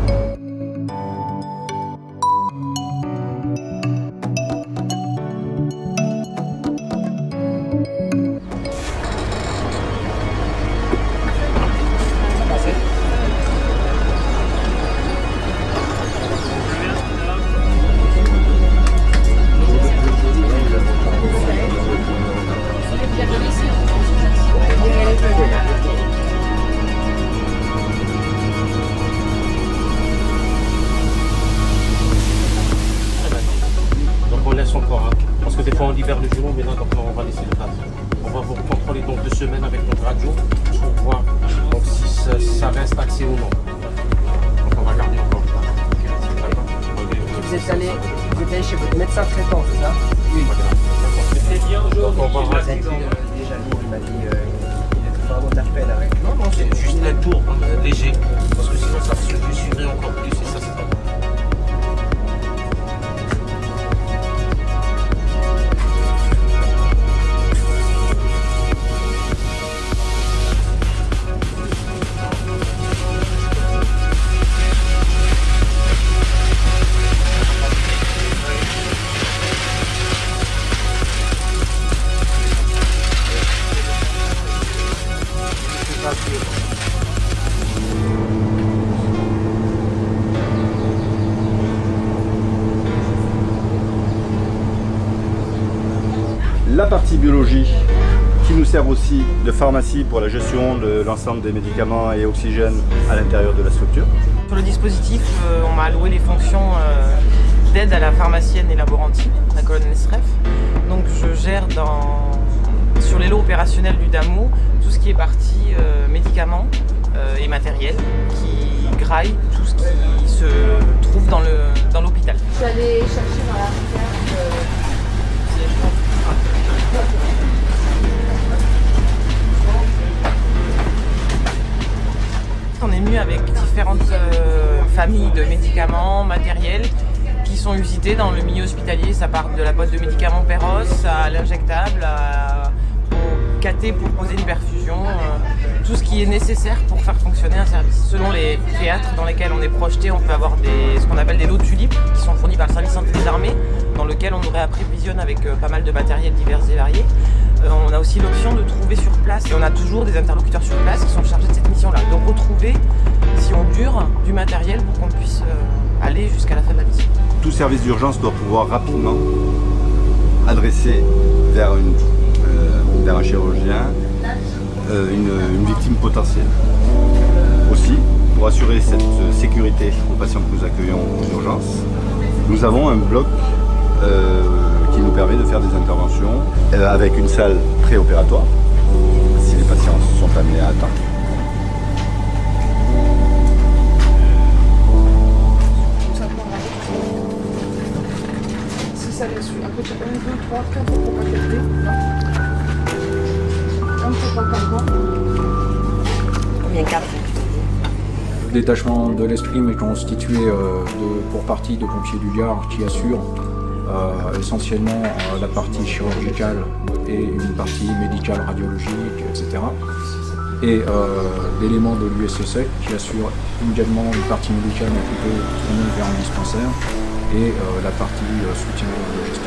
Speaker 21: Parce que des fois on libère le genou, mais là donc on va laisser le place. On va vous contrôler donc 2 semaines avec notre radio pour voir donc, si ça reste axé ou non. Donc on va garder encore ça.
Speaker 22: Vous êtes allé chez votre médecin traitant, c'est ça? Oui.
Speaker 21: C'est bien aujourd'hui.
Speaker 22: Déjà lourd, il m'a dit il est vraiment interpellé avec.
Speaker 21: Non, c'est juste un tour léger. Parce que sinon ça se suivrait encore plus et ça c'est pas bon.
Speaker 13: La partie biologie qui nous sert aussi de pharmacie pour la gestion de l'ensemble des médicaments et oxygène à l'intérieur de la structure.
Speaker 23: Sur le dispositif, on m'a alloué les fonctions d'aide à la pharmacienne et laborantine, la colonne SREF. Donc je gère sur les lots opérationnels du DAMO tout ce qui est partie médicaments et matériel qui graille tout ce qui se trouve dans l'hôpital.
Speaker 9: Je suis allée chercher dans la rivière.
Speaker 23: On est venu avec différentes familles de médicaments, matériels qui sont usités dans le milieu hospitalier. Ça part de la boîte de médicaments Perros à l'injectable, au cathé pour poser une perfusion, tout ce qui est nécessaire pour faire fonctionner un service. Selon les théâtres dans lesquels on est projeté, on peut avoir ce qu'on appelle des lots de tulipes qui sont fournis par le service santé des armées, dans lequel on nous réapprévisionne avec pas mal de matériel divers et variés. On a aussi l'option de trouver sur place, et on a toujours des interlocuteurs sur place qui sont chargés de cette mission-là, de retrouver, si on dure, du matériel pour qu'on puisse aller jusqu'à la fin de la mission.
Speaker 13: Tout service d'urgence doit pouvoir rapidement adresser vers un chirurgien une victime potentielle. Aussi, pour assurer cette sécurité aux patients que nous accueillons aux urgences, nous avons un bloc qui nous permet de faire des interventions avec une salle préopératoire, si les patients sont amenés à attendre.
Speaker 9: Si ça laisse après tu as 1, 2, 3, 4 pour pas capter. Un pour pas encore.
Speaker 23: Combien 4?
Speaker 6: Le détachement de l'escrime est constitué pour partie de pompiers du Gard qui assurent essentiellement la partie chirurgicale et une partie médicale, radiologique, etc. Et l'élément de l'USSEC qui assure immédiatement une partie médicale mais plutôt tournée vers un dispensaire et la partie soutien logistique.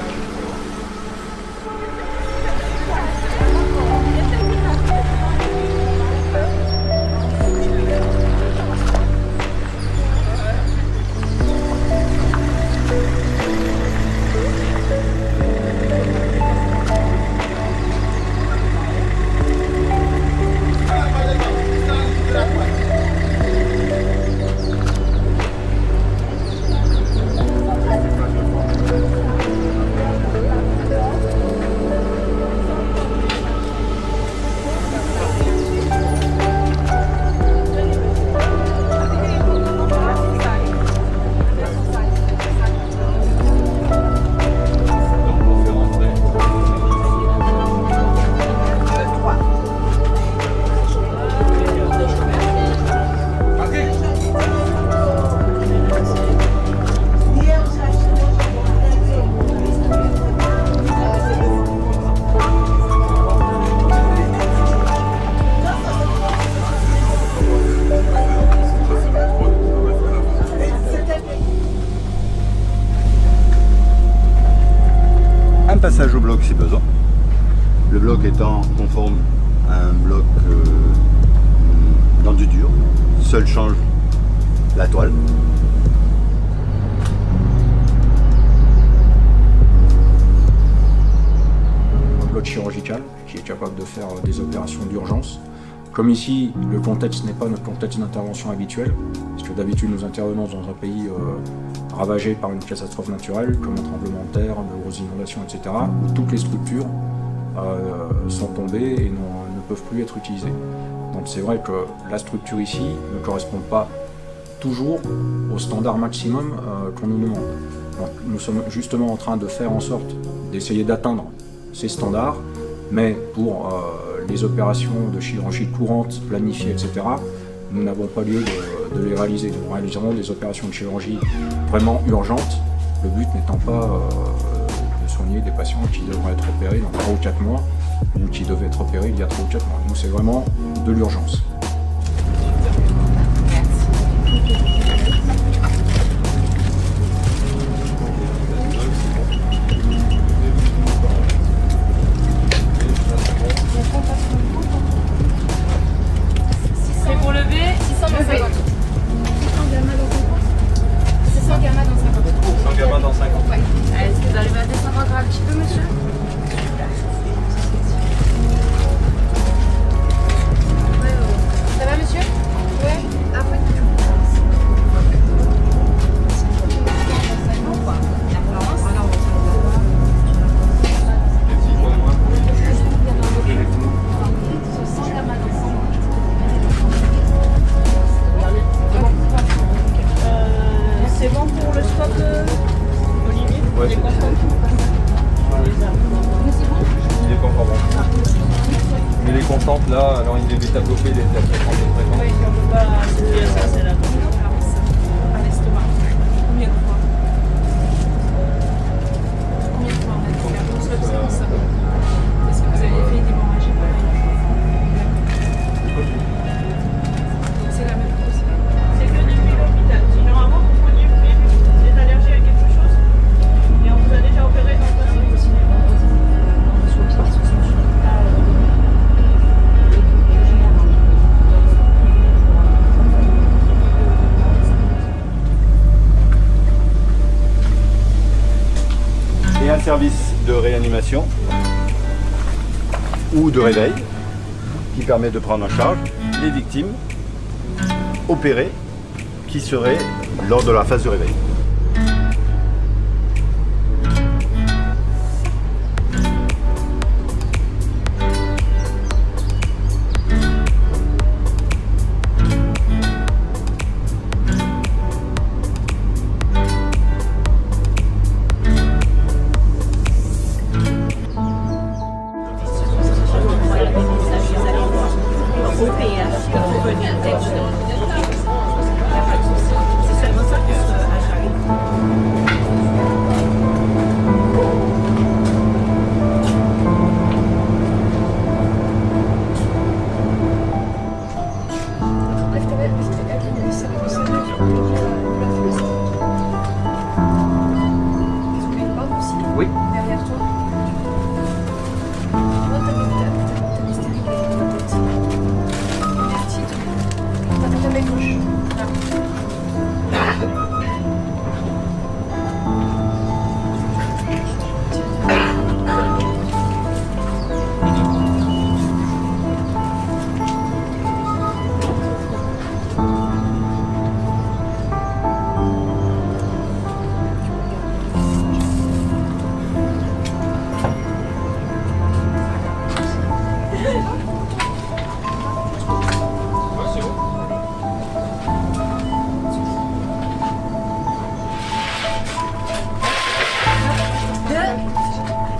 Speaker 13: Passage au bloc si besoin. Le bloc étant conforme à un bloc dans du dur. Seul change la toile.
Speaker 6: Un bloc chirurgical qui est capable de faire des opérations d'urgence. Comme ici, le contexte n'est pas notre contexte d'intervention habituel, parce que d'habitude nous intervenons dans un pays ravagé par une catastrophe naturelle, comme un tremblement de terre, de grosses inondations, etc., où toutes les structures sont tombées et ne peuvent plus être utilisées. Donc c'est vrai que la structure ici ne correspond pas toujours au standard maximum qu'on nous demande. Donc, nous sommes justement en train de faire en sorte d'essayer d'atteindre ces standards, mais pour les opérations de chirurgie courante, planifiées, etc., nous n'avons pas lieu de les réaliser. Nous réaliserons des opérations de chirurgie vraiment urgentes, le but n'étant pas de soigner des patients qui devraient être opérés dans 3 ou 4 mois, ou qui devaient être opérés il y a 3 ou 4 mois. Nous, c'est vraiment de l'urgence.
Speaker 9: C'est pour lever 600 dans 50. 600 gamma dans 50.
Speaker 16: 100 gamma dans 50.
Speaker 9: Ouais. Est-ce que vous arrivez à descendre encore un petit peu, monsieur? Ça va, monsieur? Ouais. Après.
Speaker 20: C'est bon pour le scope, Olivier?
Speaker 16: Ouais,
Speaker 20: Il est content?
Speaker 16: Il est pas encore bon. Mais les constantes là, alors il est bêta-bloqué, il est à 30 présent.
Speaker 20: Oui, on peut pas soutenir ça, c'est la bonne à l'estomac. Combien de fois? Combien de fois on a fait la grosse séance? Est-ce que vous avez fait une hémorragie pareille? C'est la même chose. C'est que depuis l'hôpital. Si normalement vous preniez des allergies à quelque chose, et on vous a déjà opéré dans le passé aussi.
Speaker 13: réanimation ou de réveil qui permet de prendre en charge les victimes opérées qui seraient lors de la phase de réveil.
Speaker 3: Oui.
Speaker 4: Derrière toi. Ta main gauche.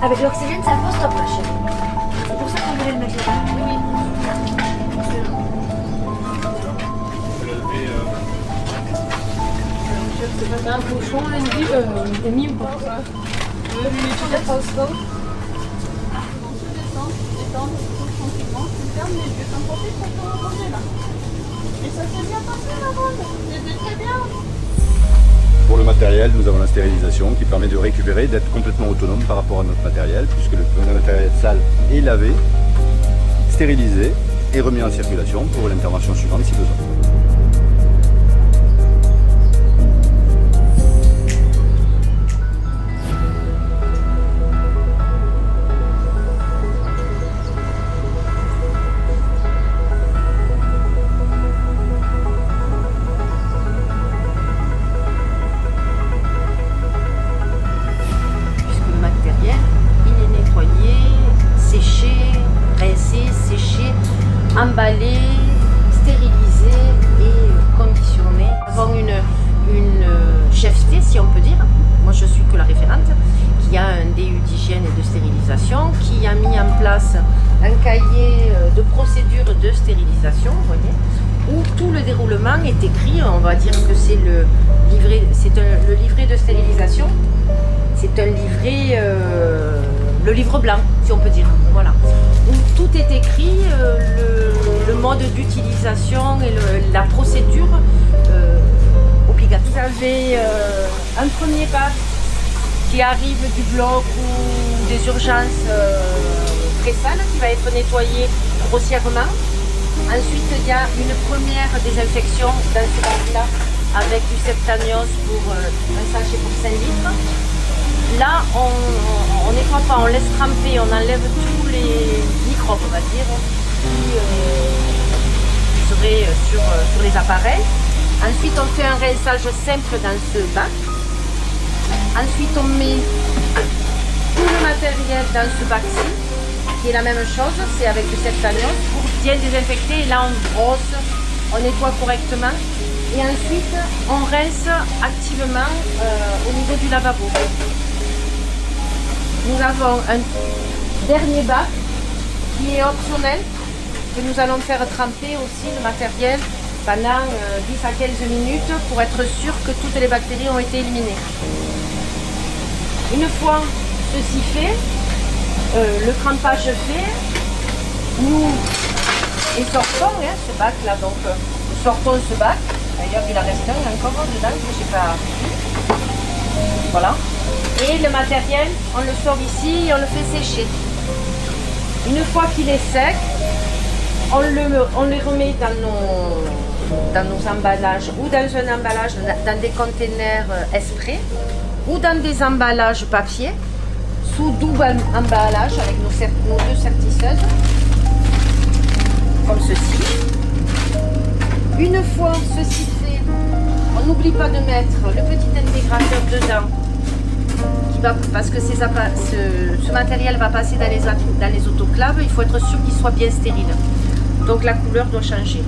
Speaker 3: Avec l'oxygène, ça pose top, ma chérie. C'est pour ça qu'on voulait le mettre là. Oui.
Speaker 4: C'est un bouchon, une mis ou pas? Tu laisses au slow. Détendre, tranquillement. Tu fermes les yeux, comme pour ça peut reposer là. Et ça s'est bien passé la ronde. C'était très bien.
Speaker 13: Pour le matériel, nous avons la stérilisation qui permet de récupérer, d'être complètement autonome par rapport à notre matériel, puisque le matériel sale est lavé, stérilisé et remis en circulation pour l'intervention suivante si besoin.
Speaker 3: Emballé, stérilisé et conditionné. Nous avons une chefté, si on peut dire. Moi, je suis que la référente, qui a un DU d'hygiène et de stérilisation, qui a mis en place un cahier de procédure de stérilisation, vous voyez, où tout le déroulement est écrit. On va dire que c'est le livret de stérilisation. C'est un livret, le livre blanc, si on peut dire. Voilà. Où tout est écrit, le mode d'utilisation et la procédure obligatoire. Vous avez un premier bac qui arrive du bloc ou des urgences très sales qui va être nettoyé grossièrement. Ensuite, il y a une première désinfection dans ce bac-là avec du septanios pour un sachet pour 5 litres. Là, on nettoie pas, on laisse tremper, on enlève tous les microbes, on va dire, qui seraient sur les appareils. Ensuite, on fait un rinçage simple dans ce bac. Ensuite, on met tout le matériel dans ce bac-ci, qui est la même chose, c'est avec du septanios pour bien désinfecter. Et là, on brosse, on nettoie correctement. Et ensuite, on rince activement au niveau du lavabo. Nous avons un dernier bac qui est optionnel, que nous allons faire tremper aussi le matériel pendant 10 à 15 minutes pour être sûr que toutes les bactéries ont été éliminées. Une fois ceci fait, le trempage fait, nous sortons ce bac là, donc nous sortons ce bac. D'ailleurs, il en reste un encore dedans que je n'ai pas vu. Voilà. Et le matériel, on le sort ici et on le fait sécher. Une fois qu'il est sec, on le remet dans nos emballages ou dans un emballage, dans des containers exprès ou dans des emballages papier sous double emballage avec nos deux certisseuses, comme ceci. Une fois ceci fait, on n'oublie pas de mettre le petit intégrateur dedans, parce que ce matériel va passer dans les autoclaves. Il faut être sûr qu'il soit bien stérile. Donc la couleur doit changer.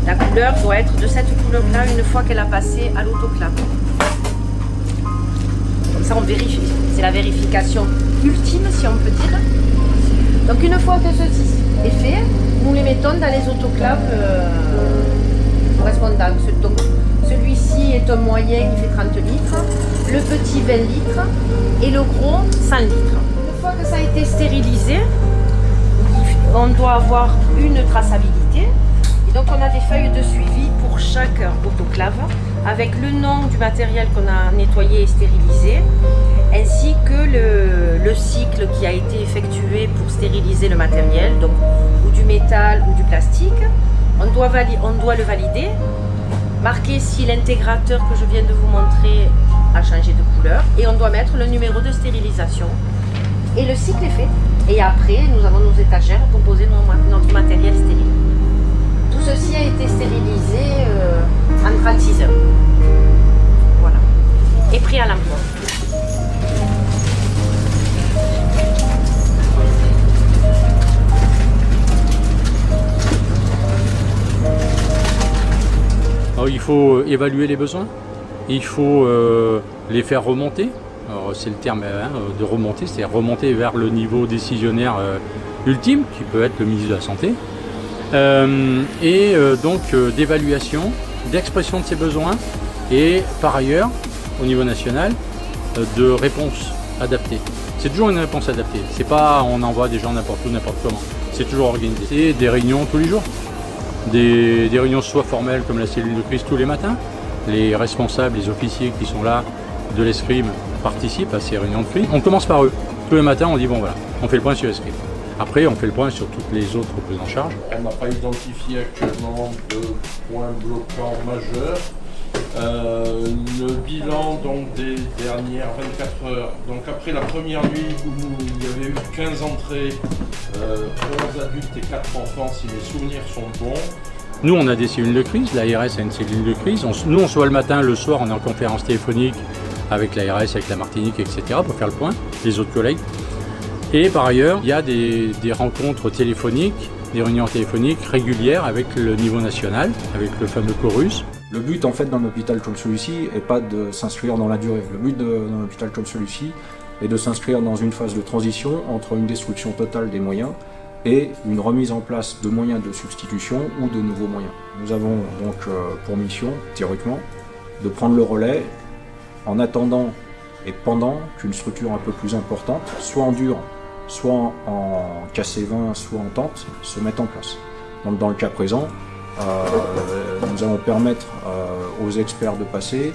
Speaker 3: La couleur doit être de cette couleur-là une fois qu'elle a passé à l'autoclave. Comme ça on vérifie. C'est la vérification ultime, si on peut dire. Donc une fois que ceci est fait, nous les mettons dans les autoclaves correspondants. Donc celui-ci est un moyen qui fait 30 litres, le petit 20 litres et le gros 100 litres. Une fois que ça a été stérilisé, on doit avoir une traçabilité. Et donc on a des feuilles de suivi pour chaque autoclave avec le nom du matériel qu'on a nettoyé et stérilisé, ainsi que le cycle qui a été effectué pour stériliser le matériel, donc ou du métal ou du plastique. On doit le valider, marquer si l'intégrateur que je viens de vous montrer a changé de couleur, et on doit mettre le numéro de stérilisation. Et le cycle est fait. Et après, nous avons nos étagères pour poser notre matériel stérile. Tout ceci a été stérilisé en 36 heures. Voilà. Et pris à l'emploi.
Speaker 2: Alors, il faut évaluer les besoins, il faut les faire remonter. C'est le terme de remonter, c'est remonter vers le niveau décisionnaire ultime, qui peut être le ministre de la Santé, donc d'évaluation, d'expression de ces besoins, et par ailleurs, au niveau national, de réponse adaptée. C'est toujours une réponse adaptée, c'est pas on envoie des gens n'importe où, n'importe comment, c'est toujours organisé. C'est des réunions tous les jours, des réunions soit formelles comme la cellule de crise tous les matins, les responsables, les officiers qui sont là de l'escrime participent à ces réunions de crise. On commence par eux. Tous les matins, on dit bon voilà, on fait le point sur l'escrime. Après, on fait le point sur toutes les autres prises en charge.
Speaker 5: On n'a pas identifié actuellement de points bloquants majeurs. Le bilan donc, des dernières 24 heures, donc après la première nuit où il y avait eu 15 entrées, 11 adultes et 4 enfants, si mes souvenirs sont bons.
Speaker 2: Nous, on a des cellules de crise, l'ARS a une cellule de crise. Nous, on soit le matin, le soir, on est en conférence téléphonique avec l'ARS, avec la Martinique, etc. pour faire le point, les autres collègues. Et par ailleurs, il y a des rencontres téléphoniques, des réunions téléphoniques régulières avec le niveau national, avec le fameux chorus.
Speaker 6: Le but en fait d'un hôpital comme celui-ci n'est pas de s'inscrire dans la durée. Le but d'un hôpital comme celui-ci est de s'inscrire dans une phase de transition entre une destruction totale des moyens et une remise en place de moyens de substitution ou de nouveaux moyens. Nous avons donc pour mission, théoriquement, de prendre le relais en attendant et pendant qu'une structure un peu plus importante, soit en dur, soit en KC20, soit en tente, se mette en place. Donc dans le cas présent, nous allons permettre aux experts de passer,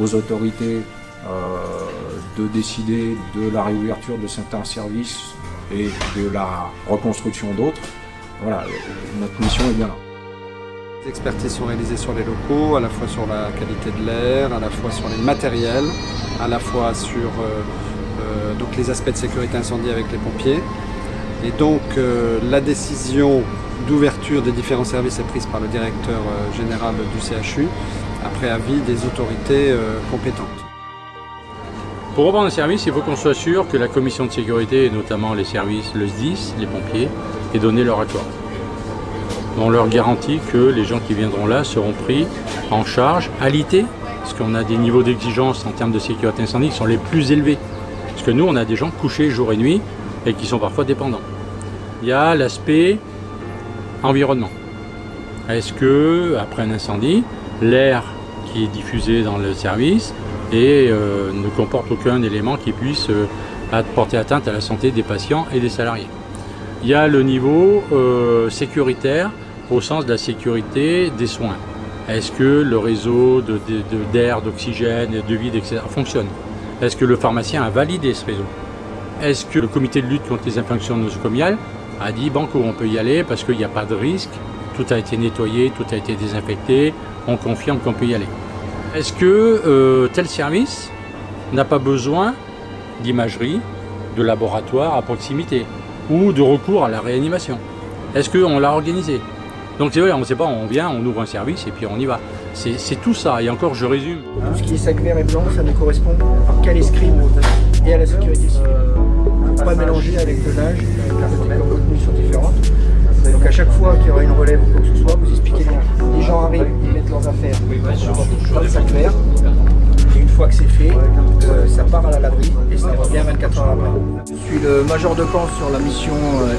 Speaker 6: aux autorités de décider de la réouverture de certains services et de la reconstruction d'autres. Voilà, notre mission est bien là.
Speaker 1: Les expertises sont réalisées sur les locaux, à la fois sur la qualité de l'air, à la fois sur les matériels, à la fois sur donc les aspects de sécurité incendie avec les pompiers. Et donc la décision d'ouverture des différents services est prise par le directeur général du CHU, après avis des autorités compétentes.
Speaker 2: Pour reprendre un service, il faut qu'on soit sûr que la commission de sécurité, et notamment les services, le SDIS, les pompiers, aient donné leur accord. On leur garantit que les gens qui viendront là seront pris en charge, alités, parce qu'on a des niveaux d'exigence en termes de sécurité incendie qui sont les plus élevés. Parce que nous, on a des gens couchés jour et nuit et qui sont parfois dépendants. Il y a l'aspect environnement. Est-ce que, après un incendie, l'air qui est diffusé dans le service ne comporte aucun élément qui puisse porter atteinte à la santé des patients et des salariés? Il y a le niveau sécuritaire au sens de la sécurité des soins. Est-ce que le réseau d'air, d'oxygène, de vide, etc. fonctionne? Est-ce que le pharmacien a validé ce réseau? Est-ce que le comité de lutte contre les infections nosocomiales a dit banco, on peut y aller parce qu'il n'y a pas de risque, tout a été nettoyé, tout a été désinfecté, on confirme qu'on peut y aller? Est-ce que tel service n'a pas besoin d'imagerie, de laboratoire à proximité ou de recours à la réanimation. Est-ce qu'on l'a organisé? Donc c'est vrai, on ne sait pas, on vient, on ouvre un service et puis on y va. C'est tout ça, et encore je résume.
Speaker 8: Tout ce qui est sac vert et blanc, ça ne correspond qu'à l'escrime et à la sécurité civile. Il ne faut pas mélanger avec de l'âge, avec la catégorie de contenus sont différentes. Donc à chaque fois qu'il y aura une relève ou quoi que ce soit, vous expliquez bien. Les gens arrivent, ils mettent leurs affaires dans le sac vert. Et une fois que c'est fait, ça part à la laverie et ça revient 24 heures après. Je suis le major de camp sur la mission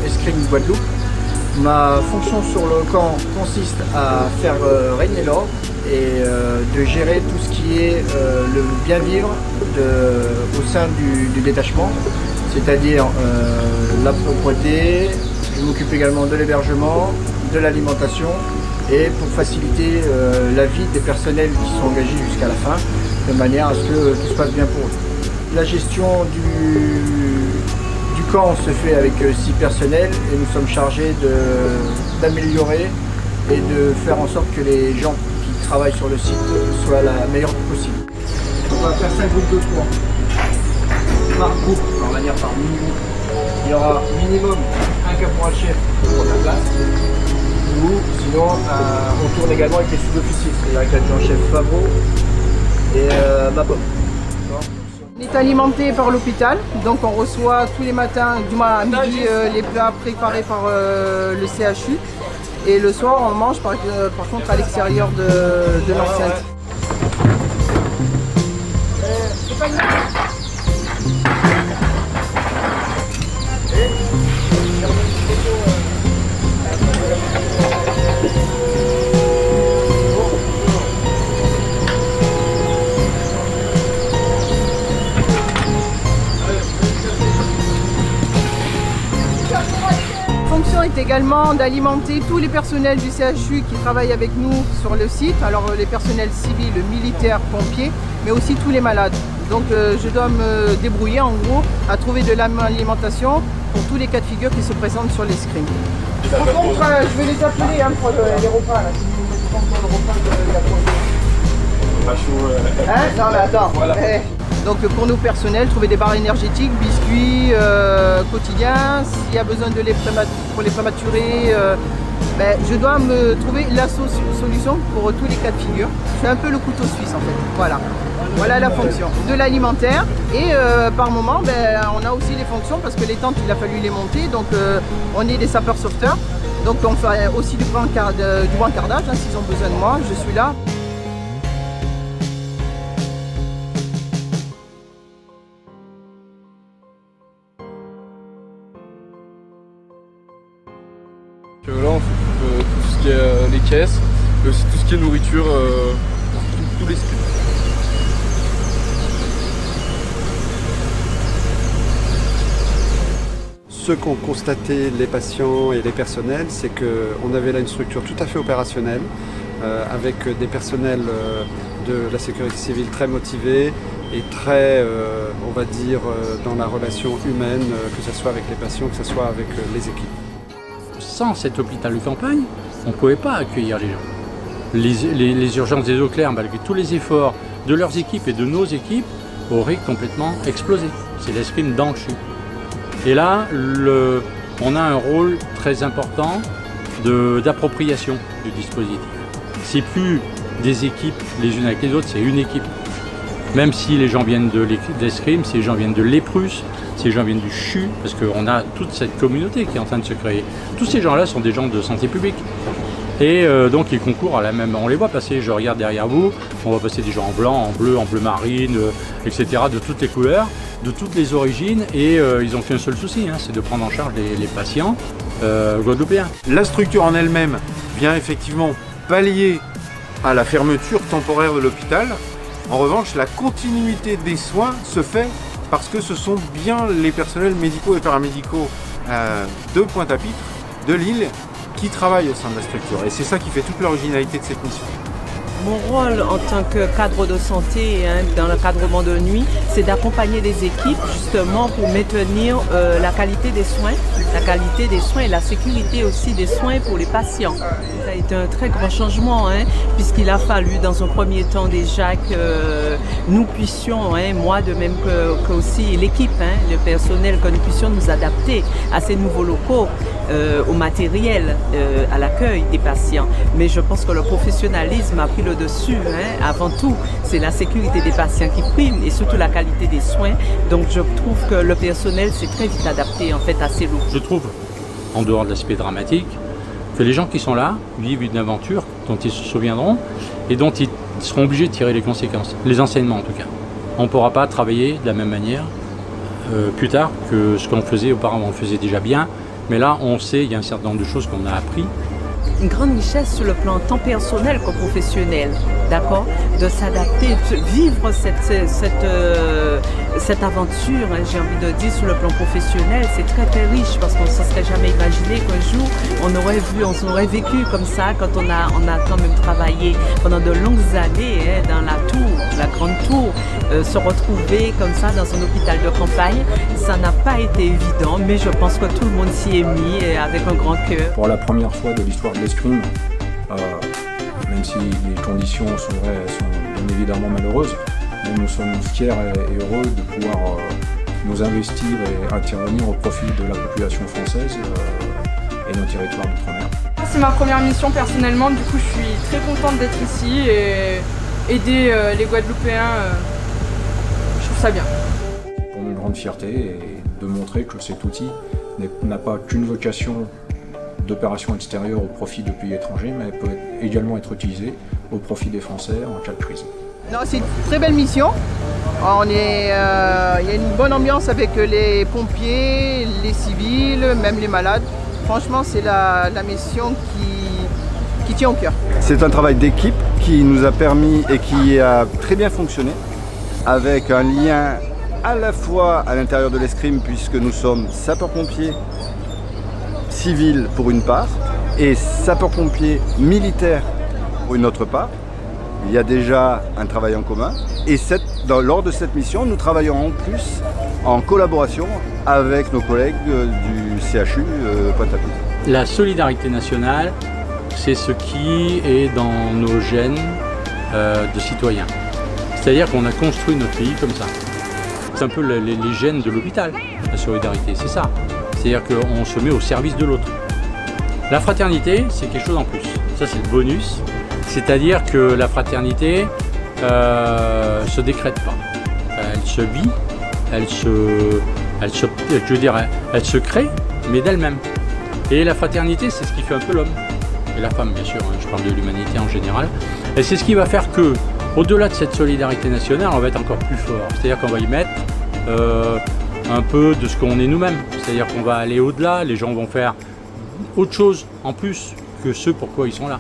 Speaker 8: Escrime Guadeloupe. Ma fonction sur le camp consiste à faire régner l'ordre et de gérer tout ce qui est le bien vivre au sein du détachement, c'est-à-dire la propreté. Je m'occupe également de l'hébergement, de l'alimentation et pour faciliter la vie des personnels qui sont engagés jusqu'à la fin, de manière à ce que tout se passe bien pour eux. La gestion du camp se fait avec 6 personnels et nous sommes chargés d'améliorer et de faire en sorte que les gens qui travaillent sur le site soient la meilleure possible. On va faire 5 groupes de 3. Par groupe, on va dire par mini-groupe. Il y aura minimum un caporal-chef pour la place, ou sinon on tourne également avec les sous-officiers, c'est-à-dire avec l'adjudant-chef Favreau et Mabom.
Speaker 9: On est alimenté par l'hôpital, donc on reçoit tous les matins, du moins à midi, les plats préparés par le CHU. Et le soir, on mange par contre à l'extérieur de l'enceinte. La fonction est également d'alimenter tous les personnels du CHU qui travaillent avec nous sur le site, alors les personnels civils, militaires, pompiers, mais aussi tous les malades. Donc je dois me débrouiller en gros à trouver de l'alimentation pour tous les cas de figure qui se présentent sur l'escrime. Par contre, je vais les appeler pour les repas. Là, si vous mettez pas encore le repas de la prochaine. Hein? Non mais attends. Voilà. Donc pour nos personnels, trouver des barres énergétiques, biscuits quotidiens. S'il y a besoin de pour les prématurés, je dois me trouver la solution pour tous les cas de figure. Je suis un peu le couteau suisse en fait. Voilà. Voilà la fonction de l'alimentaire et par moment on a aussi des fonctions parce que les tentes il a fallu les monter, donc on est des sapeurs sauveteurs, donc on fait aussi du brancardage s'ils ont besoin de moi, je suis là.
Speaker 10: Là on s'occupe de tout ce qui est les caisses, mais aussi tout ce qui est nourriture, tous les scripts.
Speaker 1: Ce qu'ont constaté les patients et les personnels, c'est qu'on avait là une structure tout à fait opérationnelle, avec des personnels de la sécurité civile très motivés et très, on va dire, dans la relation humaine, que ce soit avec les patients, que ce soit avec les équipes.
Speaker 2: Sans cet hôpital de campagne, on ne pouvait pas accueillir les gens. Les urgences des eaux claires, malgré tous les efforts de leurs équipes et de nos équipes, auraient complètement explosé. C'est l'escrime dans le CHU. Et là, on a un rôle très important d'appropriation du dispositif. C'est plus des équipes les unes avec les autres, c'est une équipe. Même si les gens viennent de l'escrime, si les gens viennent de l'Eprus, si les gens viennent du CHU, parce qu'on a toute cette communauté qui est en train de se créer. Tous ces gens-là sont des gens de santé publique. Et donc ils concourent à la même, on les voit passer, je regarde derrière vous, on va passer des gens en blanc, en bleu marine, etc., de toutes les couleurs, de toutes les origines, et ils ont fait un seul souci, c'est de prendre en charge les patients guadeloupéens.
Speaker 7: La structure en elle-même vient effectivement pallier à la fermeture temporaire de l'hôpital. En revanche, la continuité des soins se fait parce que ce sont bien les personnels médicaux et paramédicaux de Pointe-à-Pitre, de l'île, qui travaillent au sein de la structure. Et c'est ça qui fait toute l'originalité de cette mission.
Speaker 11: Mon rôle en tant que cadre de santé dans l'encadrement de nuit, c'est d'accompagner les équipes justement pour maintenir la qualité des soins et la sécurité aussi des soins pour les patients. Ça a été un très grand changement puisqu'il a fallu dans un premier temps déjà que nous puissions, moi de même que aussi l'équipe, le personnel, que nous puissions nous adapter à ces nouveaux locaux, au matériel, à l'accueil des patients. Mais je pense que le professionnalisme a pris le dessus. Avant tout, c'est la sécurité des patients qui prime et surtout la qualité des soins. Donc je trouve que le personnel s'est très vite adapté en fait à ces locaux.
Speaker 2: Je trouve, en dehors de l'aspect dramatique, que les gens qui sont là vivent une aventure dont ils se souviendront et dont ils seront obligés de tirer les conséquences, les enseignements en tout cas. On ne pourra pas travailler de la même manière plus tard que ce qu'on faisait auparavant. On le faisait déjà bien, mais là on sait, il y a un certain nombre de choses qu'on a appris.
Speaker 11: Une grande richesse sur le plan tant personnel que professionnel, d'accord, de s'adapter, de vivre cette aventure, j'ai envie de dire, sur le plan professionnel, c'est très très riche parce qu'on ne se serait jamais imaginé qu'un jour on aurait vécu comme ça quand on a quand même travaillé pendant de longues années dans la tour, la grande tour, se retrouver comme ça dans un hôpital de campagne, ça n'a pas été évident, mais je pense que tout le monde s'y est mis avec un grand cœur.
Speaker 6: Pour la première fois de l'histoire de l'escrime, même si les conditions sont bien évidemment malheureuses, mais nous sommes fiers et heureux de pouvoir nous investir et intervenir au profit de la population française et nos territoires d'outre-mer.
Speaker 9: C'est ma première mission personnellement, du coup je suis très contente d'être ici et aider les Guadeloupéens, je trouve ça bien.
Speaker 6: Pour nous, une grande fierté et de montrer que cet outil n'a pas qu'une vocation d'opération extérieure au profit de pays étrangers, mais peut également être utilisé au profit des Français en cas de crise.
Speaker 12: C'est une très belle mission. Il y a une bonne ambiance avec les pompiers, les civils, même les malades. Franchement, c'est la mission qui tient au cœur.
Speaker 13: C'est un travail d'équipe qui nous a permis et qui a très bien fonctionné, avec un lien à la fois à l'intérieur de l'escrime, puisque nous sommes sapeurs-pompiers civils pour une part et sapeurs-pompiers militaires pour une autre part. Il y a déjà un travail en commun et lors de cette mission, nous travaillons en plus en collaboration avec nos collègues du CHU Pointe-à-Pitre.
Speaker 2: La solidarité nationale, c'est ce qui est dans nos gènes de citoyens. C'est-à-dire qu'on a construit notre pays comme ça. C'est un peu les gènes de l'hôpital, la solidarité, c'est ça. C'est-à-dire qu'on se met au service de l'autre. La fraternité, c'est quelque chose en plus. Ça, c'est le bonus. C'est-à-dire que la fraternité se décrète pas. Elle se vit, elle se crée, mais d'elle-même. Et la fraternité, c'est ce qui fait un peu l'homme. Et la femme, bien sûr, je parle de l'humanité en général. Et c'est ce qui va faire que, au-delà de cette solidarité nationale, on va être encore plus fort. C'est-à-dire qu'on va y mettre un peu de ce qu'on est nous-mêmes. C'est-à-dire qu'on va aller au-delà, les gens vont faire autre chose en plus que ce pourquoi ils sont là.